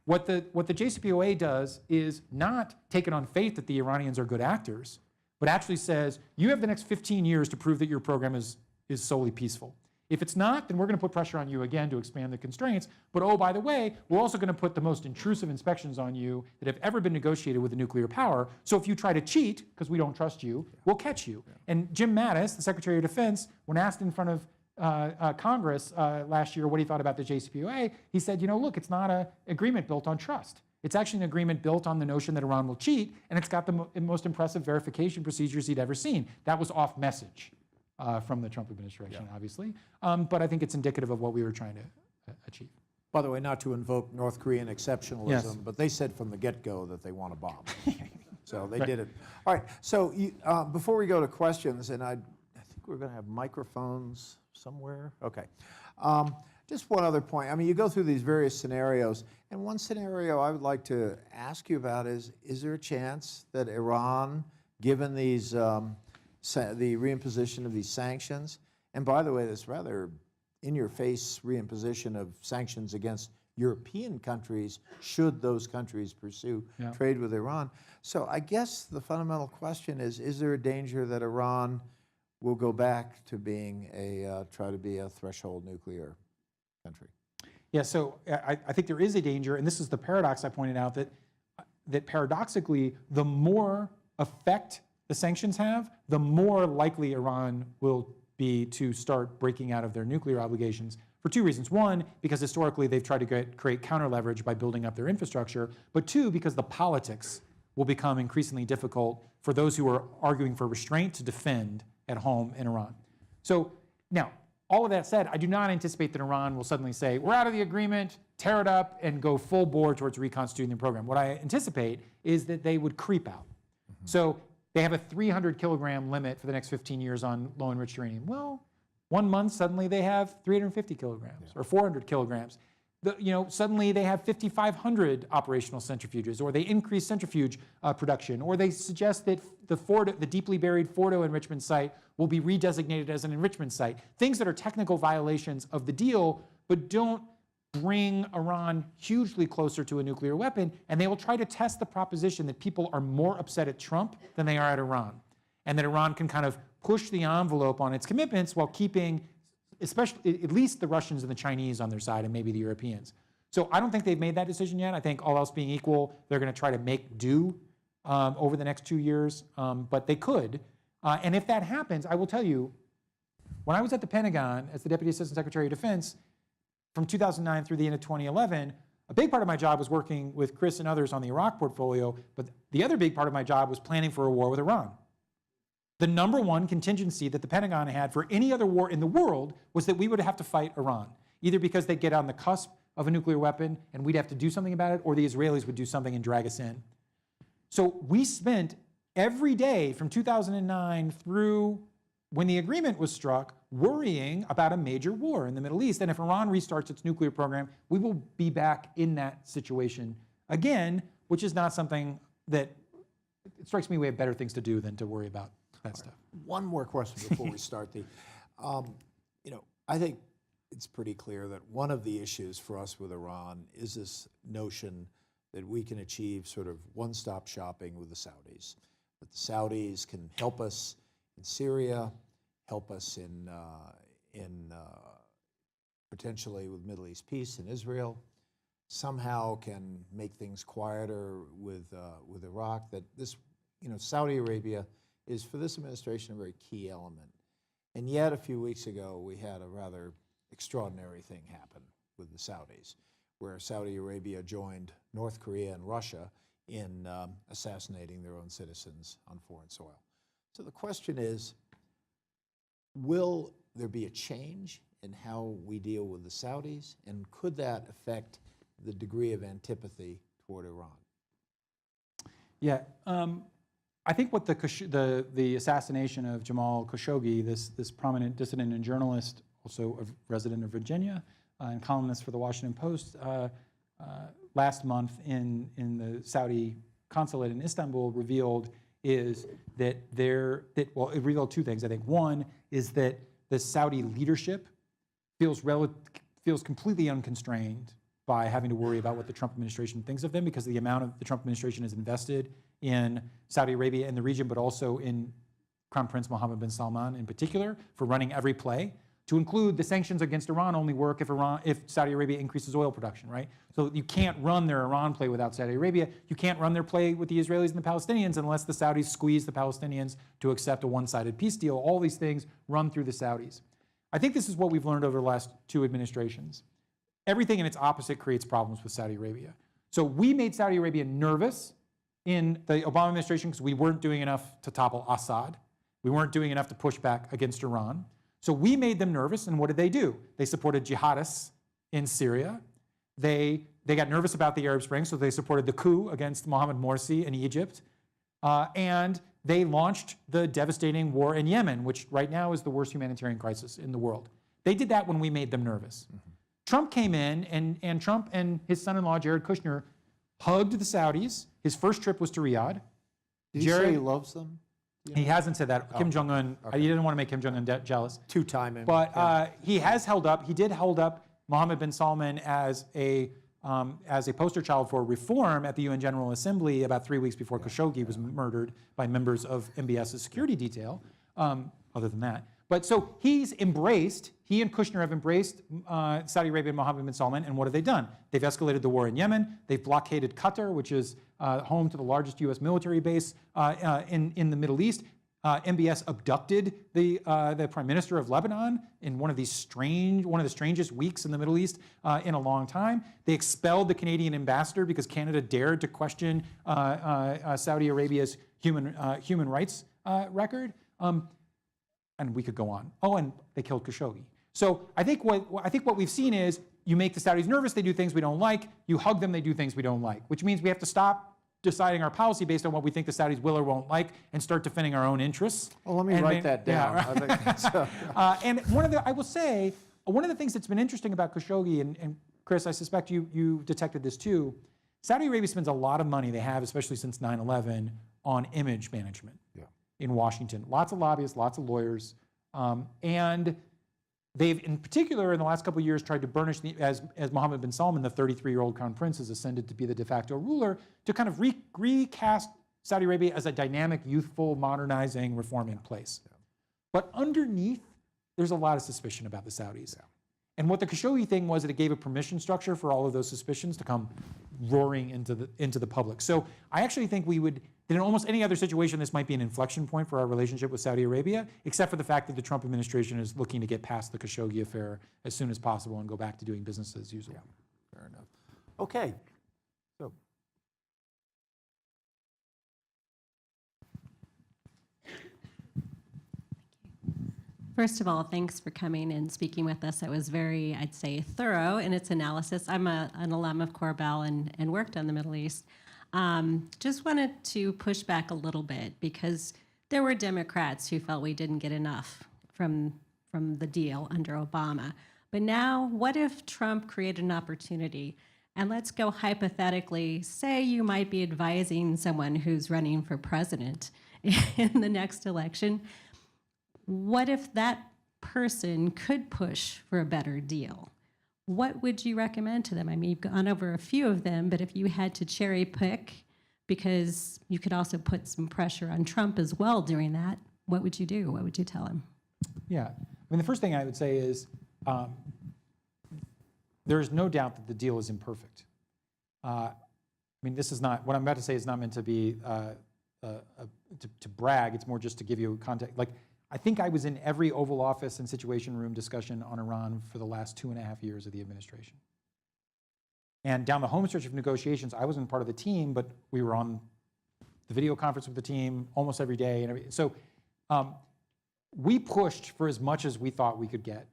What the JCPOA does is not take it on faith that the Iranians are good actors, but actually says, you have the next 15 years to prove that your program is solely peaceful. If it's not, then we're going to put pressure on you again to expand the constraints. But oh, by the way, we're also going to put the most intrusive inspections on you that have ever been negotiated with a nuclear power. So if you try to cheat, because we don't trust you, we'll catch you. And Jim Mattis, the Secretary of Defense, when asked in front of Congress last year what he thought about the JCPOA, he said, look, it's not an agreement built on trust. It's actually an agreement built on the notion that Iran will cheat, and it's got the most impressive verification procedures he'd ever seen. That was off message from the Trump administration, obviously. But I think it's indicative of what we were trying to achieve. By the way, not to invoke North Korean exceptionalism, but they said from the get-go that they want a bomb. So they did it. All right, so before we go to questions, and I think we're going to have microphones somewhere. Okay. Just one other point. I mean, you go through these various scenarios, and one scenario I would like to ask you about is there a chance that Iran, given these the reimposition of these sanctions, and by the way, this rather in-your-face reimposition of sanctions against European countries, should those countries pursue trade with Iran. So I guess the fundamental question is there a danger that Iran will go back to being try to be a threshold nuclear country? Yeah, so I think there is a danger, and this is the paradox I pointed out, that paradoxically, the more effect the sanctions have, the more likely Iran will be to start breaking out of their nuclear obligations for two reasons. One, because historically they've tried to create counter leverage by building up their infrastructure, but two, because the politics will become increasingly difficult for those who are arguing for restraint to defend at home in Iran. So now, all of that said, I do not anticipate that Iran will suddenly say, we're out of the agreement, tear it up, and go full bore towards reconstituting the program. What I anticipate is that they would creep out. So they have a 300 kilogram limit for the next 15 years on low enriched uranium. Well, 1 month, suddenly they have 350 kilograms or 400 kilograms. Suddenly they have 5,500 operational centrifuges, or they increase centrifuge production, or they suggest that the deeply buried Fordo enrichment site will be redesignated as an enrichment site. Things that are technical violations of the deal, but don't bring Iran hugely closer to a nuclear weapon, and they will try to test the proposition that people are more upset at Trump than they are at Iran, and that Iran can kind of push the envelope on its commitments while keeping especially at least the Russians and the Chinese on their side, and maybe the Europeans. So I don't think they've made that decision yet. I think all else being equal, they're going to try to make do over the next 2 years, but they could. And if that happens, I will tell you, when I was at the Pentagon as the Deputy Assistant Secretary of Defense from 2009 through the end of 2011, a big part of my job was working with Chris and others on the Iraq portfolio, but the other big part of my job was planning for a war with Iran. The number one contingency that the Pentagon had for any other war in the world was that we would have to fight Iran, either because they'd get on the cusp of a nuclear weapon and we'd have to do something about it, or the Israelis would do something and drag us in. So we spent every day from 2009 through when the agreement was struck worrying about a major war in the Middle East. And if Iran restarts its nuclear program, we will be back in that situation again, which is not something that, it strikes me we have better things to do than to worry about that stuff. One more question before we start the, I think it's pretty clear that one of the issues for us with Iran is this notion that we can achieve sort of one-stop shopping with the Saudis. That the Saudis can help us in Syria, help us in potentially with Middle East peace in Israel, somehow can make things quieter with Iraq. That this, Saudi Arabia is for this administration a very key element. And yet, a few weeks ago, we had a rather extraordinary thing happen with the Saudis, where Saudi Arabia joined North Korea and Russia in assassinating their own citizens on foreign soil. So the question is, will there be a change in how we deal with the Saudis, and could that affect the degree of antipathy toward Iran? Yeah, I think what the assassination of Jamal Khashoggi, this prominent dissident and journalist, also a resident of Virginia, and columnist for the Washington Post, last month in the Saudi consulate in Istanbul revealed is that it revealed two things. I think one is that the Saudi leadership feels completely unconstrained by having to worry about what the Trump administration thinks of them, because the amount of the Trump administration is invested in Saudi Arabia and the region, but also in Crown Prince Mohammed bin Salman in particular, for running every play, to include the sanctions against Iran only work if Saudi Arabia increases oil production, right? So you can't run their Iran play without Saudi Arabia. You can't run their play with the Israelis and the Palestinians unless the Saudis squeeze the Palestinians to accept a one-sided peace deal. All these things run through the Saudis. I think this is what we've learned over the last two administrations. Everything in its opposite creates problems with Saudi Arabia. So we made Saudi Arabia nervous in the Obama administration because we weren't doing enough to topple Assad. We weren't doing enough to push back against Iran. So we made them nervous, and what did they do? They supported jihadists in Syria. They got nervous about the Arab Spring, so they supported the coup against Mohammed Morsi in Egypt. And they launched the devastating war in Yemen, which right now is the worst humanitarian crisis in the world. They did that when we made them nervous. Mm-hmm. Trump came in, and Trump and his son-in-law, Jared Kushner, hugged the Saudis. His first trip was to Riyadh. Did he say he loves them? He hasn't said that. Kim Jong-un, he didn't want to make Kim Jong-un jealous. Two-time. But he has held up, he did hold up Mohammed bin Salman as a poster child for reform at the UN General Assembly about 3 weeks before Khashoggi was murdered by members of MBS's security detail, other than that. But so he and Kushner have embraced Saudi Arabia and Mohammed bin Salman, and what have they done? They've escalated the war in Yemen. They've blockaded Qatar, which is home to the largest U.S. military base in the Middle East. MBS abducted the Prime Minister of Lebanon in one of the strangest weeks in the Middle East in a long time. They expelled the Canadian ambassador because Canada dared to question Saudi Arabia's human rights record. And we could go on. Oh, and they killed Khashoggi. So I think what we've seen is you make the Saudis nervous, they do things we don't like. You hug them, they do things we don't like, which means we have to stop deciding our policy based on what we think the Saudis will or won't like and start defending our own interests. Well, let me write that down. Yeah, right. And I will say, one of the things that's been interesting about Khashoggi, and Chris, I suspect you detected this too, Saudi Arabia spends a lot of money, they have, especially since 9/11, on image management. Yeah. In Washington. Lots of lobbyists, lots of lawyers. And they've, in particular, in the last couple of years, tried to burnish, as Mohammed bin Salman, the 33-year-old crown prince, has ascended to be the de facto ruler, to kind of recast Saudi Arabia as a dynamic, youthful, modernizing, reforming place. Yeah. But underneath, there's a lot of suspicion about the Saudis. Yeah. And what the Khashoggi thing was that it gave a permission structure for all of those suspicions to come roaring into the public. So I actually think that in almost any other situation, this might be an inflection point for our relationship with Saudi Arabia, except for the fact that the Trump administration is looking to get past the Khashoggi affair as soon as possible and go back to doing business as usual. Yeah, fair enough. Okay. So. First of all, thanks for coming and speaking with us. It was very, I'd say, thorough in its analysis. I'm an alum of Corbell and worked on the Middle East. Just wanted to push back a little bit because there were Democrats who felt we didn't get enough from from the deal under Obama. But now, what if Trump created an opportunity? And let's go hypothetically, say you might be advising someone who's running for president in the next election. What if that person could push for a better deal? What would you recommend to them? I mean, you've gone over a few of them, but if you had to cherry pick, because you could also put some pressure on Trump as well doing that, what would you do? What would you tell him? Yeah, I mean, the first thing I would say is there is no doubt that the deal is imperfect. I mean, this is not, what I'm about to say is not meant to be, to brag, it's more just to give you context. Like, I think I was in every Oval Office and Situation Room discussion on Iran for the last 2.5 years of the administration. And down the home stretch of negotiations, I wasn't part of the team, but we were on the video conference with the team almost every day. And so we pushed for as much as we thought we could get.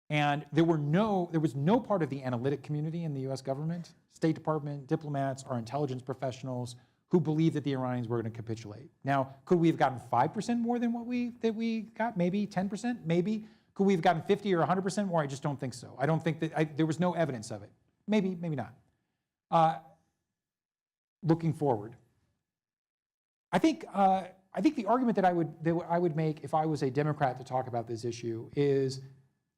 And there was no part of the analytic community in the US government, State Department, diplomats, our intelligence professionals, who believed that the Iranians were going to capitulate. Now, could we have gotten 5% more than what we got? Maybe 10%? Maybe. Could we have gotten 50 or 100% more? I just don't think so. I don't think that, there was no evidence of it. Maybe, maybe not. Looking forward, I think the argument that I would make if I was a Democrat to talk about this issue is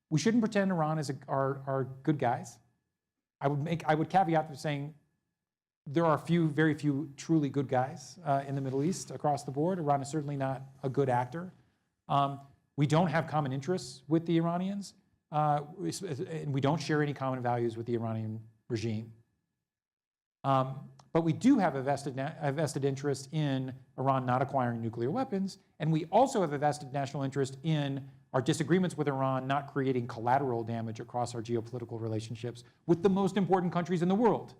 we shouldn't pretend Iran are good guys. I would caveat with saying there are very few truly good guys in the Middle East across the board. Iran is certainly not a good actor. We don't have common interests with the Iranians, and we don't share any common values with the Iranian regime. But we do have a vested interest in Iran not acquiring nuclear weapons, and we also have a vested national interest in our disagreements with Iran not creating collateral damage across our geopolitical relationships with the most important countries in the world.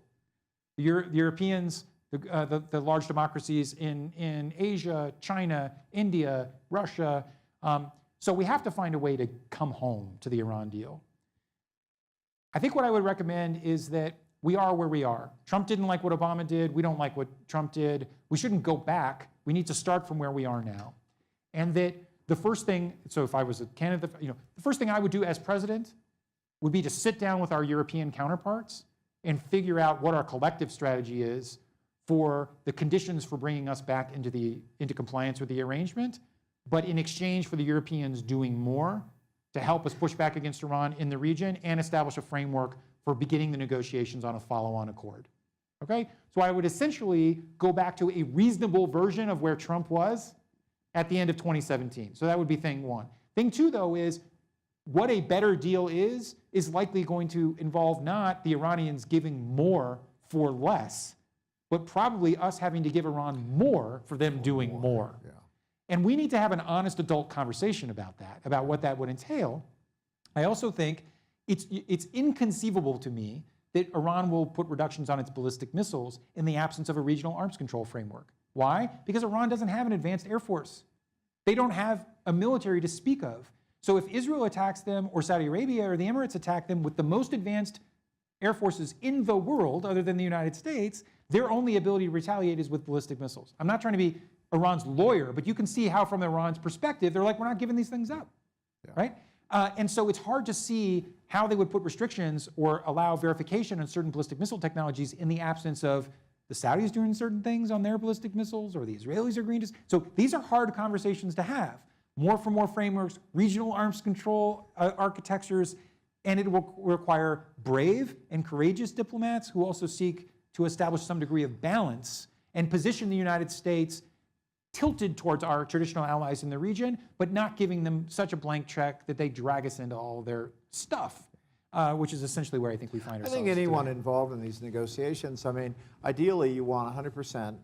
The Europeans, the large democracies in Asia, China, India, Russia. So we have to find a way to come home to the Iran deal. I think what I would recommend is that we are where we are. Trump didn't like what Obama did. We don't like what Trump did. We shouldn't go back. We need to start from where we are now. And that the first thing, so if I was a candidate, the first thing I would do as president would be to sit down with our European counterparts and figure out what our collective strategy is for the conditions for bringing us back into compliance with the arrangement, but in exchange for the Europeans doing more to help us push back against Iran in the region and establish a framework for beginning the negotiations on a follow-on accord. Okay? So I would essentially go back to a reasonable version of where Trump was at the end of 2017. So that would be thing one. Thing two, though, is what a better deal is likely going to involve not the Iranians giving more for less, but probably us having to give Iran more for them doing more. Yeah. And we need to have an honest adult conversation about that, about what that would entail. I also think it's inconceivable to me that Iran will put reductions on its ballistic missiles in the absence of a regional arms control framework. Why? Because Iran doesn't have an advanced air force. They don't have a military to speak of. So if Israel attacks them, or Saudi Arabia or the Emirates attack them with the most advanced air forces in the world, other than the United States, their only ability to retaliate is with ballistic missiles. I'm not trying to be Iran's lawyer, but you can see how from Iran's perspective, they're like, we're not giving these things up, right? And so it's hard to see how they would put restrictions or allow verification on certain ballistic missile technologies in the absence of the Saudis doing certain things on their ballistic missiles, or the Israelis agreeing to. So these are hard conversations to have. More for more frameworks, regional arms control architectures, and it will require brave and courageous diplomats who also seek to establish some degree of balance and position the United States tilted towards our traditional allies in the region, but not giving them such a blank check that they drag us into all their stuff, which is essentially where I think we find ourselves. I think anyone today. involved in these negotiations, I mean, ideally you want 100%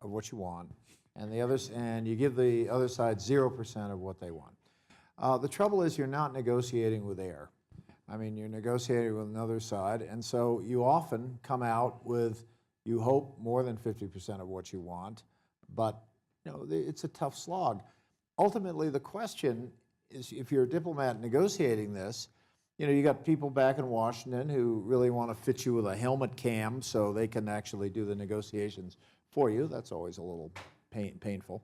of what you want, and you give the other side 0% of what they want. The trouble is you're not negotiating with air. I mean, you're negotiating with another side, and so you often come out with, you hope, more than 50% of what you want, but it's a tough slog. Ultimately, the question is, if you're a diplomat negotiating this, you got people back in Washington who really want to fit you with a helmet cam so they can actually do the negotiations for you. That's always a little painful.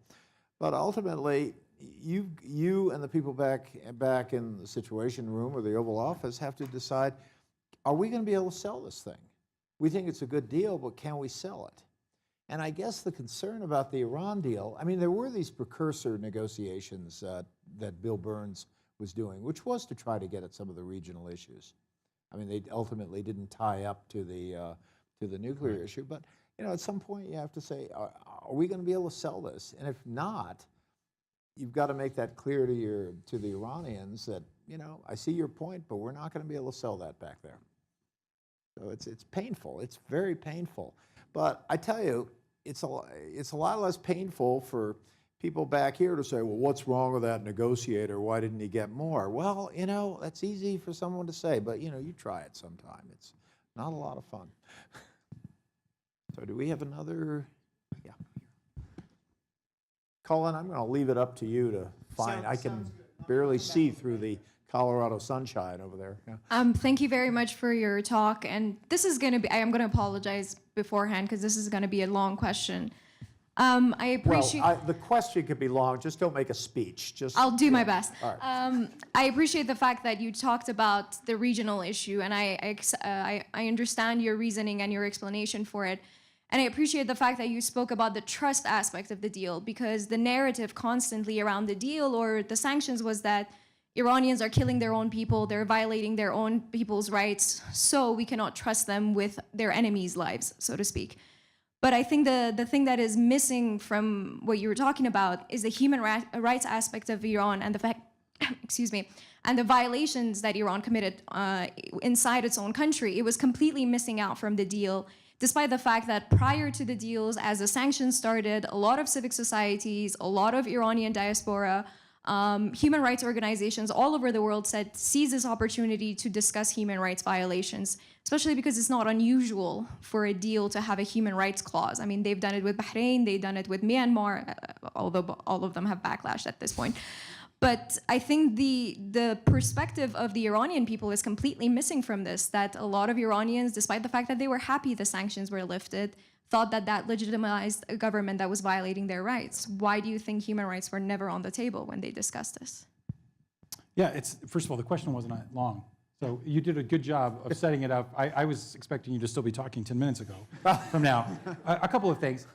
But ultimately, you and the people back in the Situation Room or the Oval Office have to decide, are we going to be able to sell this thing? We think it's a good deal, but can we sell it? And I guess the concern about the Iran deal, I mean, there were these precursor negotiations that Bill Burns was doing, which was to try to get at some of the regional issues. I mean, they ultimately didn't tie up to the nuclear issue, but you know, at some point you have to say, are we going to be able to sell this? And if not, you've got to make that clear to the Iranians that, you know, I see your point, but we're not going to be able to sell that back there. So it's painful. It's very painful. But I tell you, it's a lot less painful for people back here to say, well, what's wrong with that negotiator? Why didn't he get more? Well, you know, that's easy for someone to say, but you know, you try it sometime. It's not a lot of fun. So do we have another? Yeah. Colin, I'm going to leave it up to you to find. I can barely see through the Colorado sunshine over there. Yeah. Thank you very much for your talk. And this is going to be, I am going to apologize beforehand because this is going to be a long question. I appreciate. Well, the question could be long. Just don't make a speech. I'll do my best. All right. I appreciate the fact that you talked about the regional issue, and I understand your reasoning and your explanation for it. And I appreciate the fact that you spoke about the trust aspect of the deal, because the narrative constantly around the deal or the sanctions was that Iranians are killing their own people, they're violating their own people's rights, so we cannot trust them with their enemies' lives, so to speak. But I think the thing that is missing from what you were talking about is the human rights aspect of Iran and the fact, excuse me, and the violations that Iran committed inside its own country. It was completely missing out from the deal, despite the fact that prior to the deals, as the sanctions started, a lot of civic societies, a lot of Iranian diaspora, human rights organizations all over the world said, seize this opportunity to discuss human rights violations, especially because it's not unusual for a deal to have a human rights clause. I mean, they've done it with Bahrain, they've done it with Myanmar, although all of them have backlash at this point. But I think the perspective of the Iranian people is completely missing from this, that a lot of Iranians, despite the fact that they were happy the sanctions were lifted, thought that that legitimized a government that was violating their rights. Why do you think human rights were never on the table when they discussed this? Yeah, first of all, the question wasn't that long. So you did a good job of setting it up. I was expecting you to still be talking 10 minutes ago from now. A couple of things.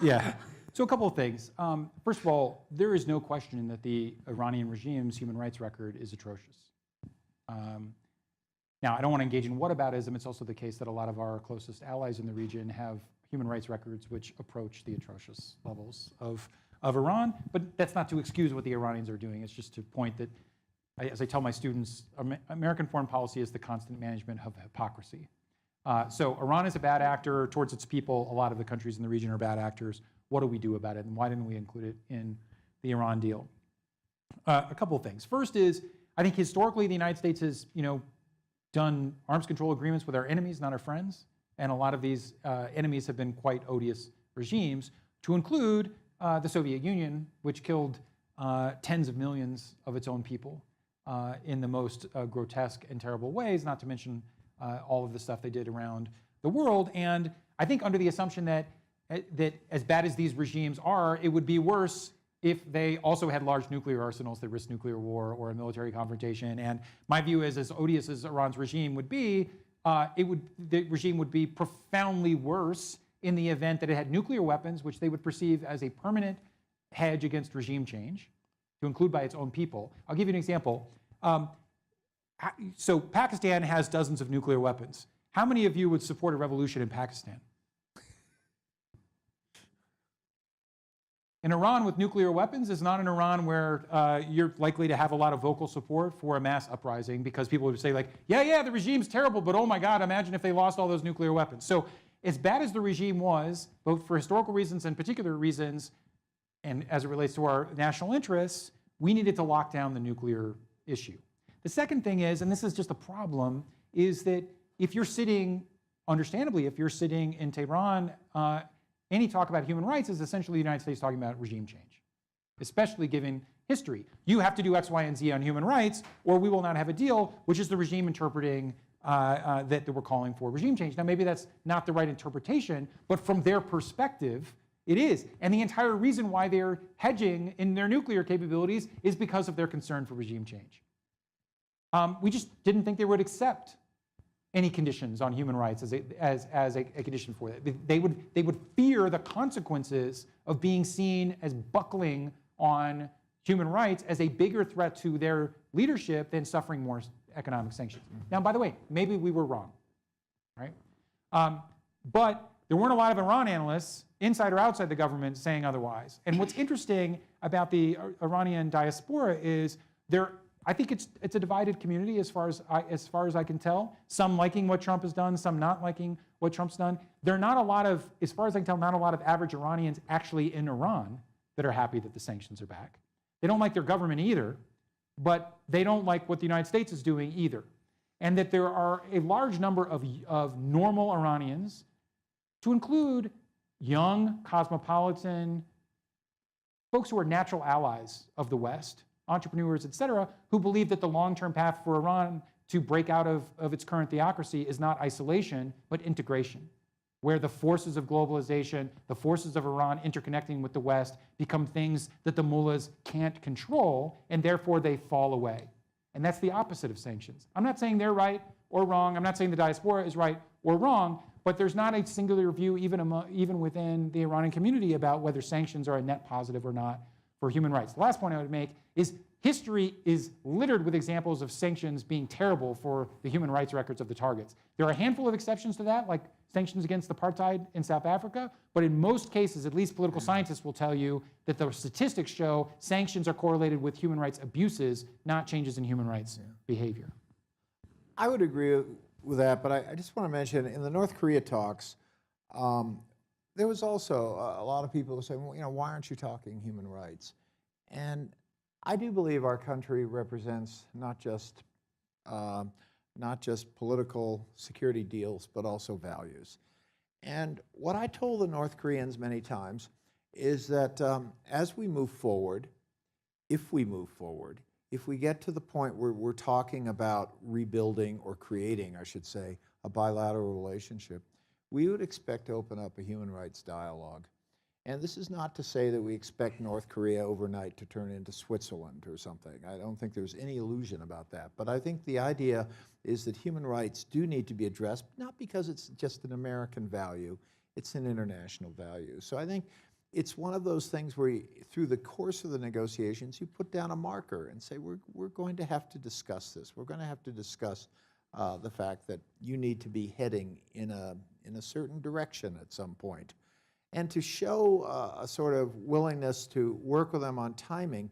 Yeah. So a couple of things. First of all, there is no question that the Iranian regime's human rights record is atrocious. Now, I don't want to engage in whataboutism. It's also the case that a lot of our closest allies in the region have human rights records which approach the atrocious levels of Iran. But that's not to excuse what the Iranians are doing. It's just to point that, as I tell my students, American foreign policy is the constant management of hypocrisy. So Iran is a bad actor towards its people. A lot of the countries in the region are bad actors. What do we do about it, and why didn't we include it in the Iran deal? A couple of things. First is, I think historically the United States has, done arms control agreements with our enemies, not our friends, and a lot of these enemies have been quite odious regimes, to include the Soviet Union, which killed tens of millions of its own people in the most grotesque and terrible ways, not to mention all of the stuff they did around the world. And I think under the assumption that as bad as these regimes are, it would be worse if they also had large nuclear arsenals that risked nuclear war or a military confrontation. And my view is, as odious as Iran's regime would be, the regime would be profoundly worse in the event that it had nuclear weapons, which they would perceive as a permanent hedge against regime change, to include by its own people. I'll give you an example. So Pakistan has dozens of nuclear weapons. How many of you would support a revolution in Pakistan? An Iran with nuclear weapons is not an Iran where you're likely to have a lot of vocal support for a mass uprising, because people would say, like, yeah, the regime's terrible, but oh my God, imagine if they lost all those nuclear weapons. So as bad as the regime was, both for historical reasons and particular reasons, and as it relates to our national interests, we needed to lock down the nuclear issue. The second thing is, and this is just a problem, is that if you're sitting, understandably, if you're sitting in Tehran, any talk about human rights is essentially the United States talking about regime change, especially given history. You have to do X, Y, and Z on human rights, or we will not have a deal, which is the regime interpreting that we're calling for regime change. Now, maybe that's not the right interpretation, but from their perspective, It is. And the entire reason why they're hedging in their nuclear capabilities is because of their concern for regime change. We just didn't think they would accept any conditions on human rights as a condition for that. They would fear the consequences of being seen as buckling on human rights as a bigger threat to their leadership than suffering more economic sanctions. Now, by the way, maybe we were wrong, right? But there weren't a lot of Iran analysts, inside or outside the government, saying otherwise. And what's interesting about the Iranian diaspora is I think it's a divided community as far as I can tell. Some liking what Trump has done, some not liking what Trump's done. There are not a lot of, as far as I can tell, not a lot of average Iranians actually in Iran that are happy that the sanctions are back. They don't like their government either, but they don't like what the United States is doing either. And that there are a large number of normal Iranians, to include young, cosmopolitan, folks who are natural allies of the West, entrepreneurs, et cetera, who believe that the long-term path for Iran to break out of its current theocracy is not isolation, but integration, where the forces of globalization, the forces of Iran interconnecting with the West become things that the mullahs can't control, and therefore they fall away. And that's the opposite of sanctions. I'm not saying they're right or wrong. I'm not saying the diaspora is right or wrong, but there's not a singular view even within the Iranian community about whether sanctions are a net positive or not for human rights. The last point I would make is history is littered with examples of sanctions being terrible for the human rights records of the targets. There are a handful of exceptions to that, like sanctions against apartheid in South Africa, but in most cases, at least political scientists will tell you that the statistics show sanctions are correlated with human rights abuses, not changes in human rights behavior. I would agree with that, but I just want to mention in the North Korea talks, there was also a lot of people who say, well, why aren't you talking human rights? And I do believe our country represents not just political security deals, but also values. And what I told the North Koreans many times is that as we move forward, if we get to the point where we're talking about rebuilding or creating, I should say, a bilateral relationship, we would expect to open up a human rights dialogue. And this is not to say that we expect North Korea overnight to turn into Switzerland or something. I don't think there's any illusion about that. But I think the idea is that human rights do need to be addressed, not because it's just an American value, it's an international value. So I think it's one of those things where through the course of the negotiations, you put down a marker and say, we're going to have to discuss this. We're going to have to discuss the fact that you need to be heading in a certain direction at some point. And to show a sort of willingness to work with them on timing,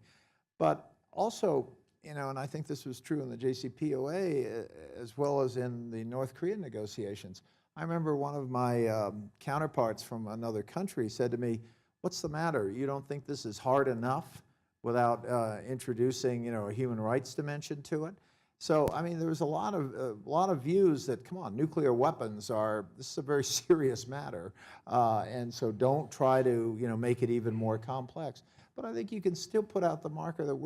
but also, and I think this was true in the JCPOA as well as in the North Korean negotiations. I remember one of my counterparts from another country said to me, what's the matter? You don't think this is hard enough without introducing, a human rights dimension to it? So, I mean, there was a lot of views that, come on, nuclear weapons this is a very serious matter, and so don't try to, make it even more complex. But I think you can still put out the marker that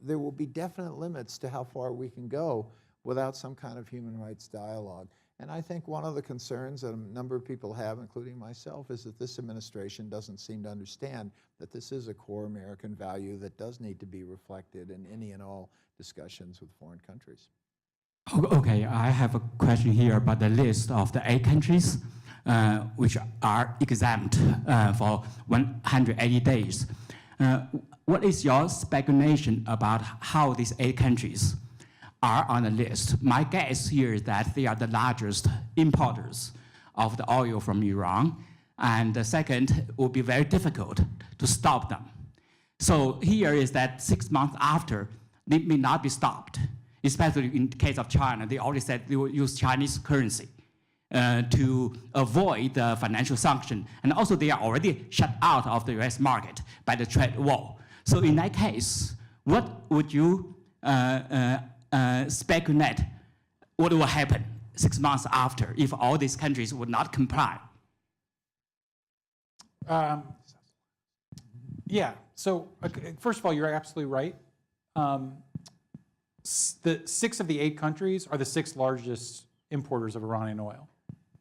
there will be definite limits to how far we can go without some kind of human rights dialogue. And I think one of the concerns that a number of people have, including myself, is that this administration doesn't seem to understand that this is a core American value that does need to be reflected in any and all discussions with foreign countries. Okay, I have a question here about the list of the 8 countries which are exempt for 180 days. What is your speculation about how these 8 countries are on the list? My guess here is that they are the largest importers of the oil from Iran, and the second, it will be very difficult to stop them. So here is that 6 months after, they may not be stopped, especially in the case of China. They already said they will use Chinese currency to avoid the financial sanction. And also they are already shut out of the US market by the trade war. So in that case, what would you speculate what will happen 6 months after if all these countries would not comply? Yeah, so first of all, you're absolutely right. The 6 of the 8 countries are the 6 largest importers of Iranian oil.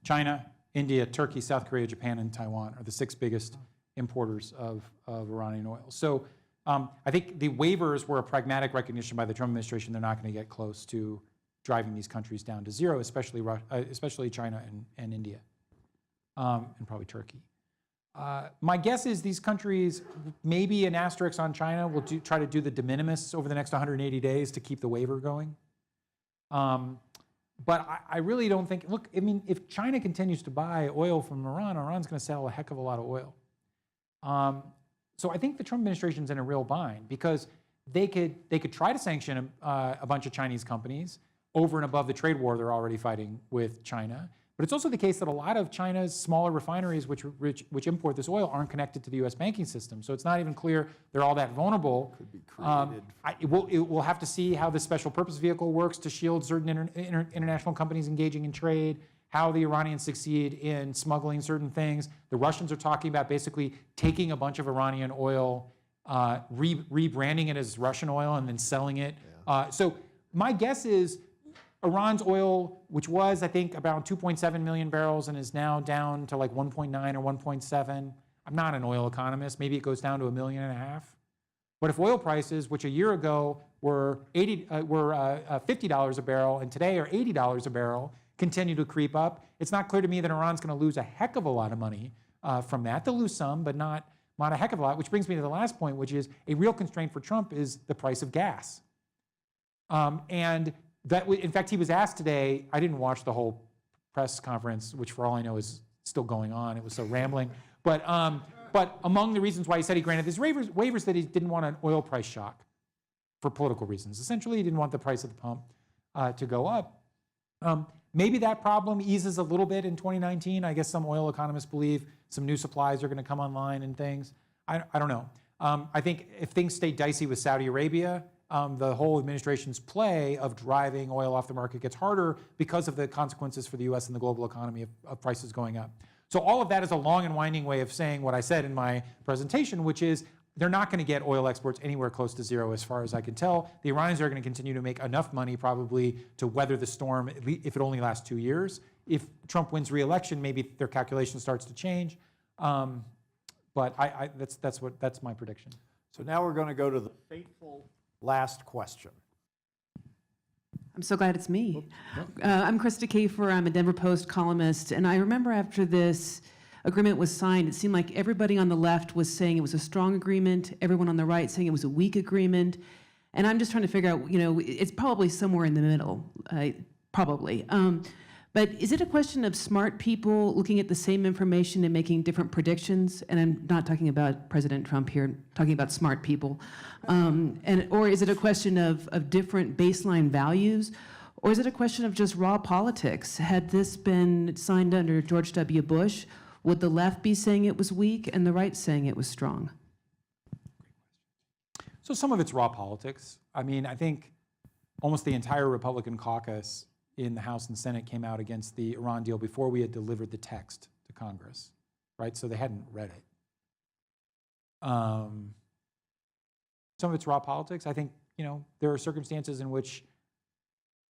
China, India, Turkey, South Korea, Japan, and Taiwan are the 6 biggest importers of Iranian oil. So I think the waivers were a pragmatic recognition by the Trump administration they're not going to get close to driving these countries down to zero, especially China and India, and probably Turkey. My guess is these countries, maybe an asterisk on China, will try to do the de minimis over the next 180 days to keep the waiver going. But I really don't think, look, I mean, if China continues to buy oil from Iran, Iran's going to sell a heck of a lot of oil. So I think the Trump administration's in a real bind because they could try to sanction a bunch of Chinese companies over and above the trade war they're already fighting with China. But it's also the case that a lot of China's smaller refineries which import this oil aren't connected to the U.S. banking system. So it's not even clear they're all that vulnerable. Could be created. We'll have to see how the special purpose vehicle works to shield certain international companies engaging in trade, how the Iranians succeed in smuggling certain things. The Russians are talking about basically taking a bunch of Iranian oil, rebranding it as Russian oil and then selling it. Yeah. So my guess is Iran's oil, which was, I think, about 2.7 million barrels and is now down to like 1.9 or 1.7. I'm not an oil economist. Maybe it goes down to 1.5 million. But if oil prices, which a year ago were $50 a barrel and today are $80 a barrel, continue to creep up, it's not clear to me that Iran's going to lose a heck of a lot of money from that. They'll lose some, but not a heck of a lot, which brings me to the last point, which is a real constraint for Trump is the price of gas. And that, in fact, he was asked today, I didn't watch the whole press conference, which for all I know is still going on. It was so rambling. But among the reasons why he said he granted these waivers that he didn't want an oil price shock for political reasons. Essentially, he didn't want the price of the pump to go up. Maybe that problem eases a little bit in 2019. I guess some oil economists believe some new supplies are going to come online and things. I don't know. I think if things stay dicey with Saudi Arabia, the whole administration's play of driving oil off the market gets harder because of the consequences for the U.S. and the global economy of prices going up. So all of that is a long and winding way of saying what I said in my presentation, which is they're not going to get oil exports anywhere close to zero as far as I can tell. The Iranians are going to continue to make enough money probably to weather the storm if it only lasts 2 years. If Trump wins re-election, maybe their calculation starts to change. But that's my prediction. So now we're going to go to the fateful last question. I'm so glad it's me. I'm Krista Kafer. I'm a Denver Post columnist. And I remember after this agreement was signed, it seemed like everybody on the left was saying it was a strong agreement, everyone on the right saying it was a weak agreement. And I'm just trying to figure out, it's probably somewhere in the middle, probably. But is it a question of smart people looking at the same information and making different predictions? And I'm not talking about President Trump here, I'm talking about smart people. Or is it a question of different baseline values? Or is it a question of just raw politics? Had this been signed under George W. Bush, would the left be saying it was weak and the right saying it was strong? So some of it's raw politics. I mean, I think almost the entire Republican caucus in the House and Senate came out against the Iran deal before we had delivered the text to Congress, right? So they hadn't read it. Some of it's raw politics. I think, there are circumstances in which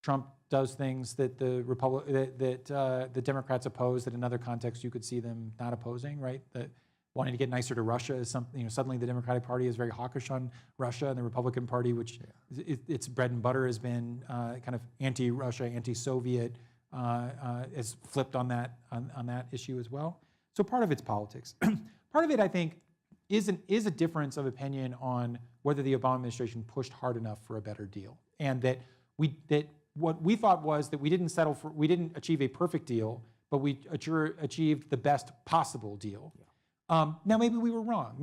Trump does things that the Democrats oppose that in other contexts you could see them not opposing, right? That wanting to get nicer to Russia is something, suddenly the Democratic Party is very hawkish on Russia, and the Republican Party, which its bread and butter has been kind of anti-Russia, anti-Soviet, has flipped on that issue as well. So part of it's politics. Part of it, I think, is a difference of opinion on whether the Obama administration pushed hard enough for a better deal, and that what we thought was that we didn't achieve a perfect deal, but we achieved the best possible deal. Now, maybe we were wrong.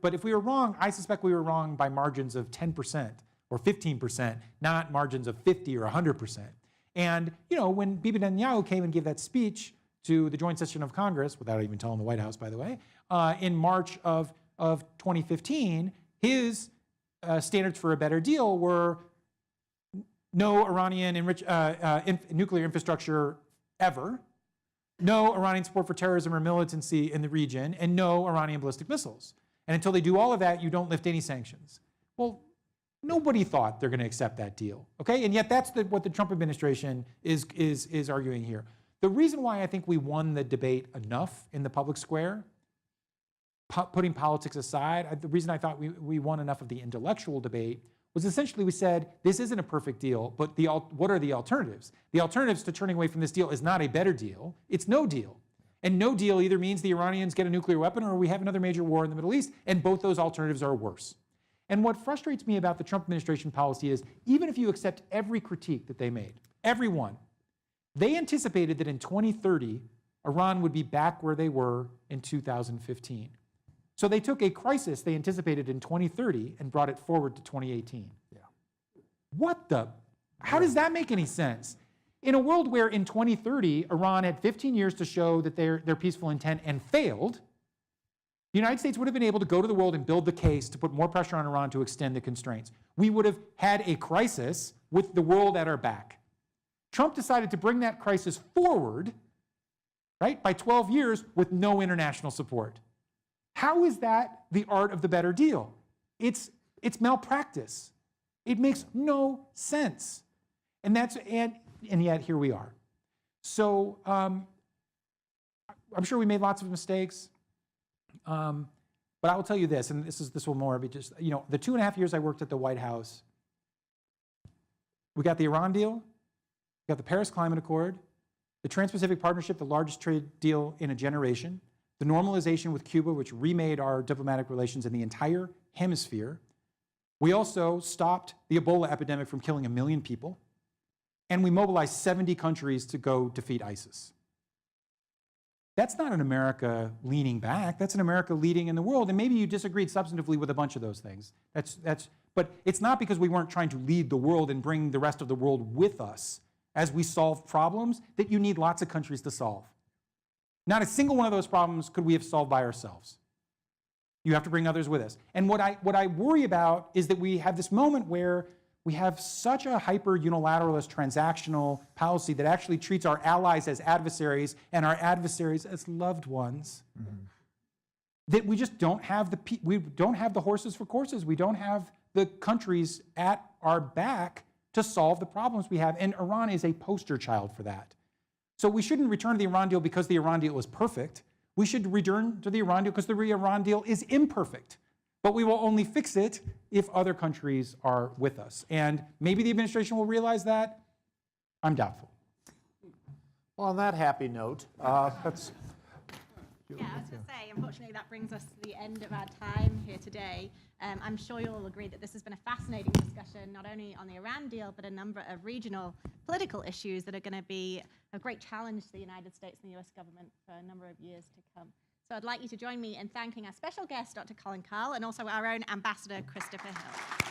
But if we were wrong, I suspect we were wrong by margins of 10% or 15%, not margins of 50 or 100%. And when Bibi Netanyahu came and gave that speech to the joint session of Congress, without even telling the White House, by the way, in March of 2015, his standards for a better deal were no Iranian nuclear infrastructure ever, no Iranian support for terrorism or militancy in the region, and no Iranian ballistic missiles. And until they do all of that, you don't lift any sanctions. Well, nobody thought they're going to accept that deal, okay? And yet that's what the Trump administration is arguing here. The reason why I think we won the debate enough in the public square, putting politics aside, the reason I thought we won enough of the intellectual debate was essentially we said, this isn't a perfect deal, but what are the alternatives? The alternatives to turning away from this deal is not a better deal, it's no deal. And no deal either means the Iranians get a nuclear weapon or we have another major war in the Middle East, and both those alternatives are worse. And what frustrates me about the Trump administration policy is, even if you accept every critique that they made, every one, they anticipated that in 2030, Iran would be back where they were in 2015. So they took a crisis they anticipated in 2030 and brought it forward to 2018. Yeah. How does that make any sense? In a world where in 2030, Iran had 15 years to show that their peaceful intent and failed, the United States would have been able to go to the world and build the case to put more pressure on Iran to extend the constraints. We would have had a crisis with the world at our back. Trump decided to bring that crisis forward, right, by 12 years with no international support. How is that the art of the better deal? It's malpractice. It makes no sense. And yet here we are. So I'm sure we made lots of mistakes. But I will tell you this, and this will more be just, the 2.5 years I worked at the White House, we got the Iran deal, we got the Paris Climate Accord, the Trans-Pacific Partnership, the largest trade deal in a generation, the normalization with Cuba, which remade our diplomatic relations in the entire hemisphere. We also stopped the Ebola epidemic from killing 1 million people, and we mobilized 70 countries to go defeat ISIS. That's not an America leaning back. That's an America leading in the world. And maybe you disagreed substantively with a bunch of those things. But it's not because we weren't trying to lead the world and bring the rest of the world with us as we solve problems that you need lots of countries to solve. Not a single one of those problems could we have solved by ourselves. You have to bring others with us. And what I worry about is that we have this moment where we have such a hyper-unilateralist transactional policy that actually treats our allies as adversaries and our adversaries as loved ones, that we just don't have the horses for courses. We don't have the countries at our back to solve the problems we have. And Iran is a poster child for that. So we shouldn't return to the Iran deal because the Iran deal is perfect. We should return to the Iran deal because the Iran deal is imperfect. But we will only fix it if other countries are with us. And maybe the administration will realize that. I'm doubtful. Well, on that happy note, that's... Yeah, I was going to say, unfortunately, that brings us to the end of our time here today. I'm sure you'll all agree that this has been a fascinating discussion, not only on the Iran deal, but a number of regional political issues that are going to be a great challenge to the United States and the US government for a number of years to come. So I'd like you to join me in thanking our special guest, Dr. Colin Carl, and also our own Ambassador, Christopher Hill.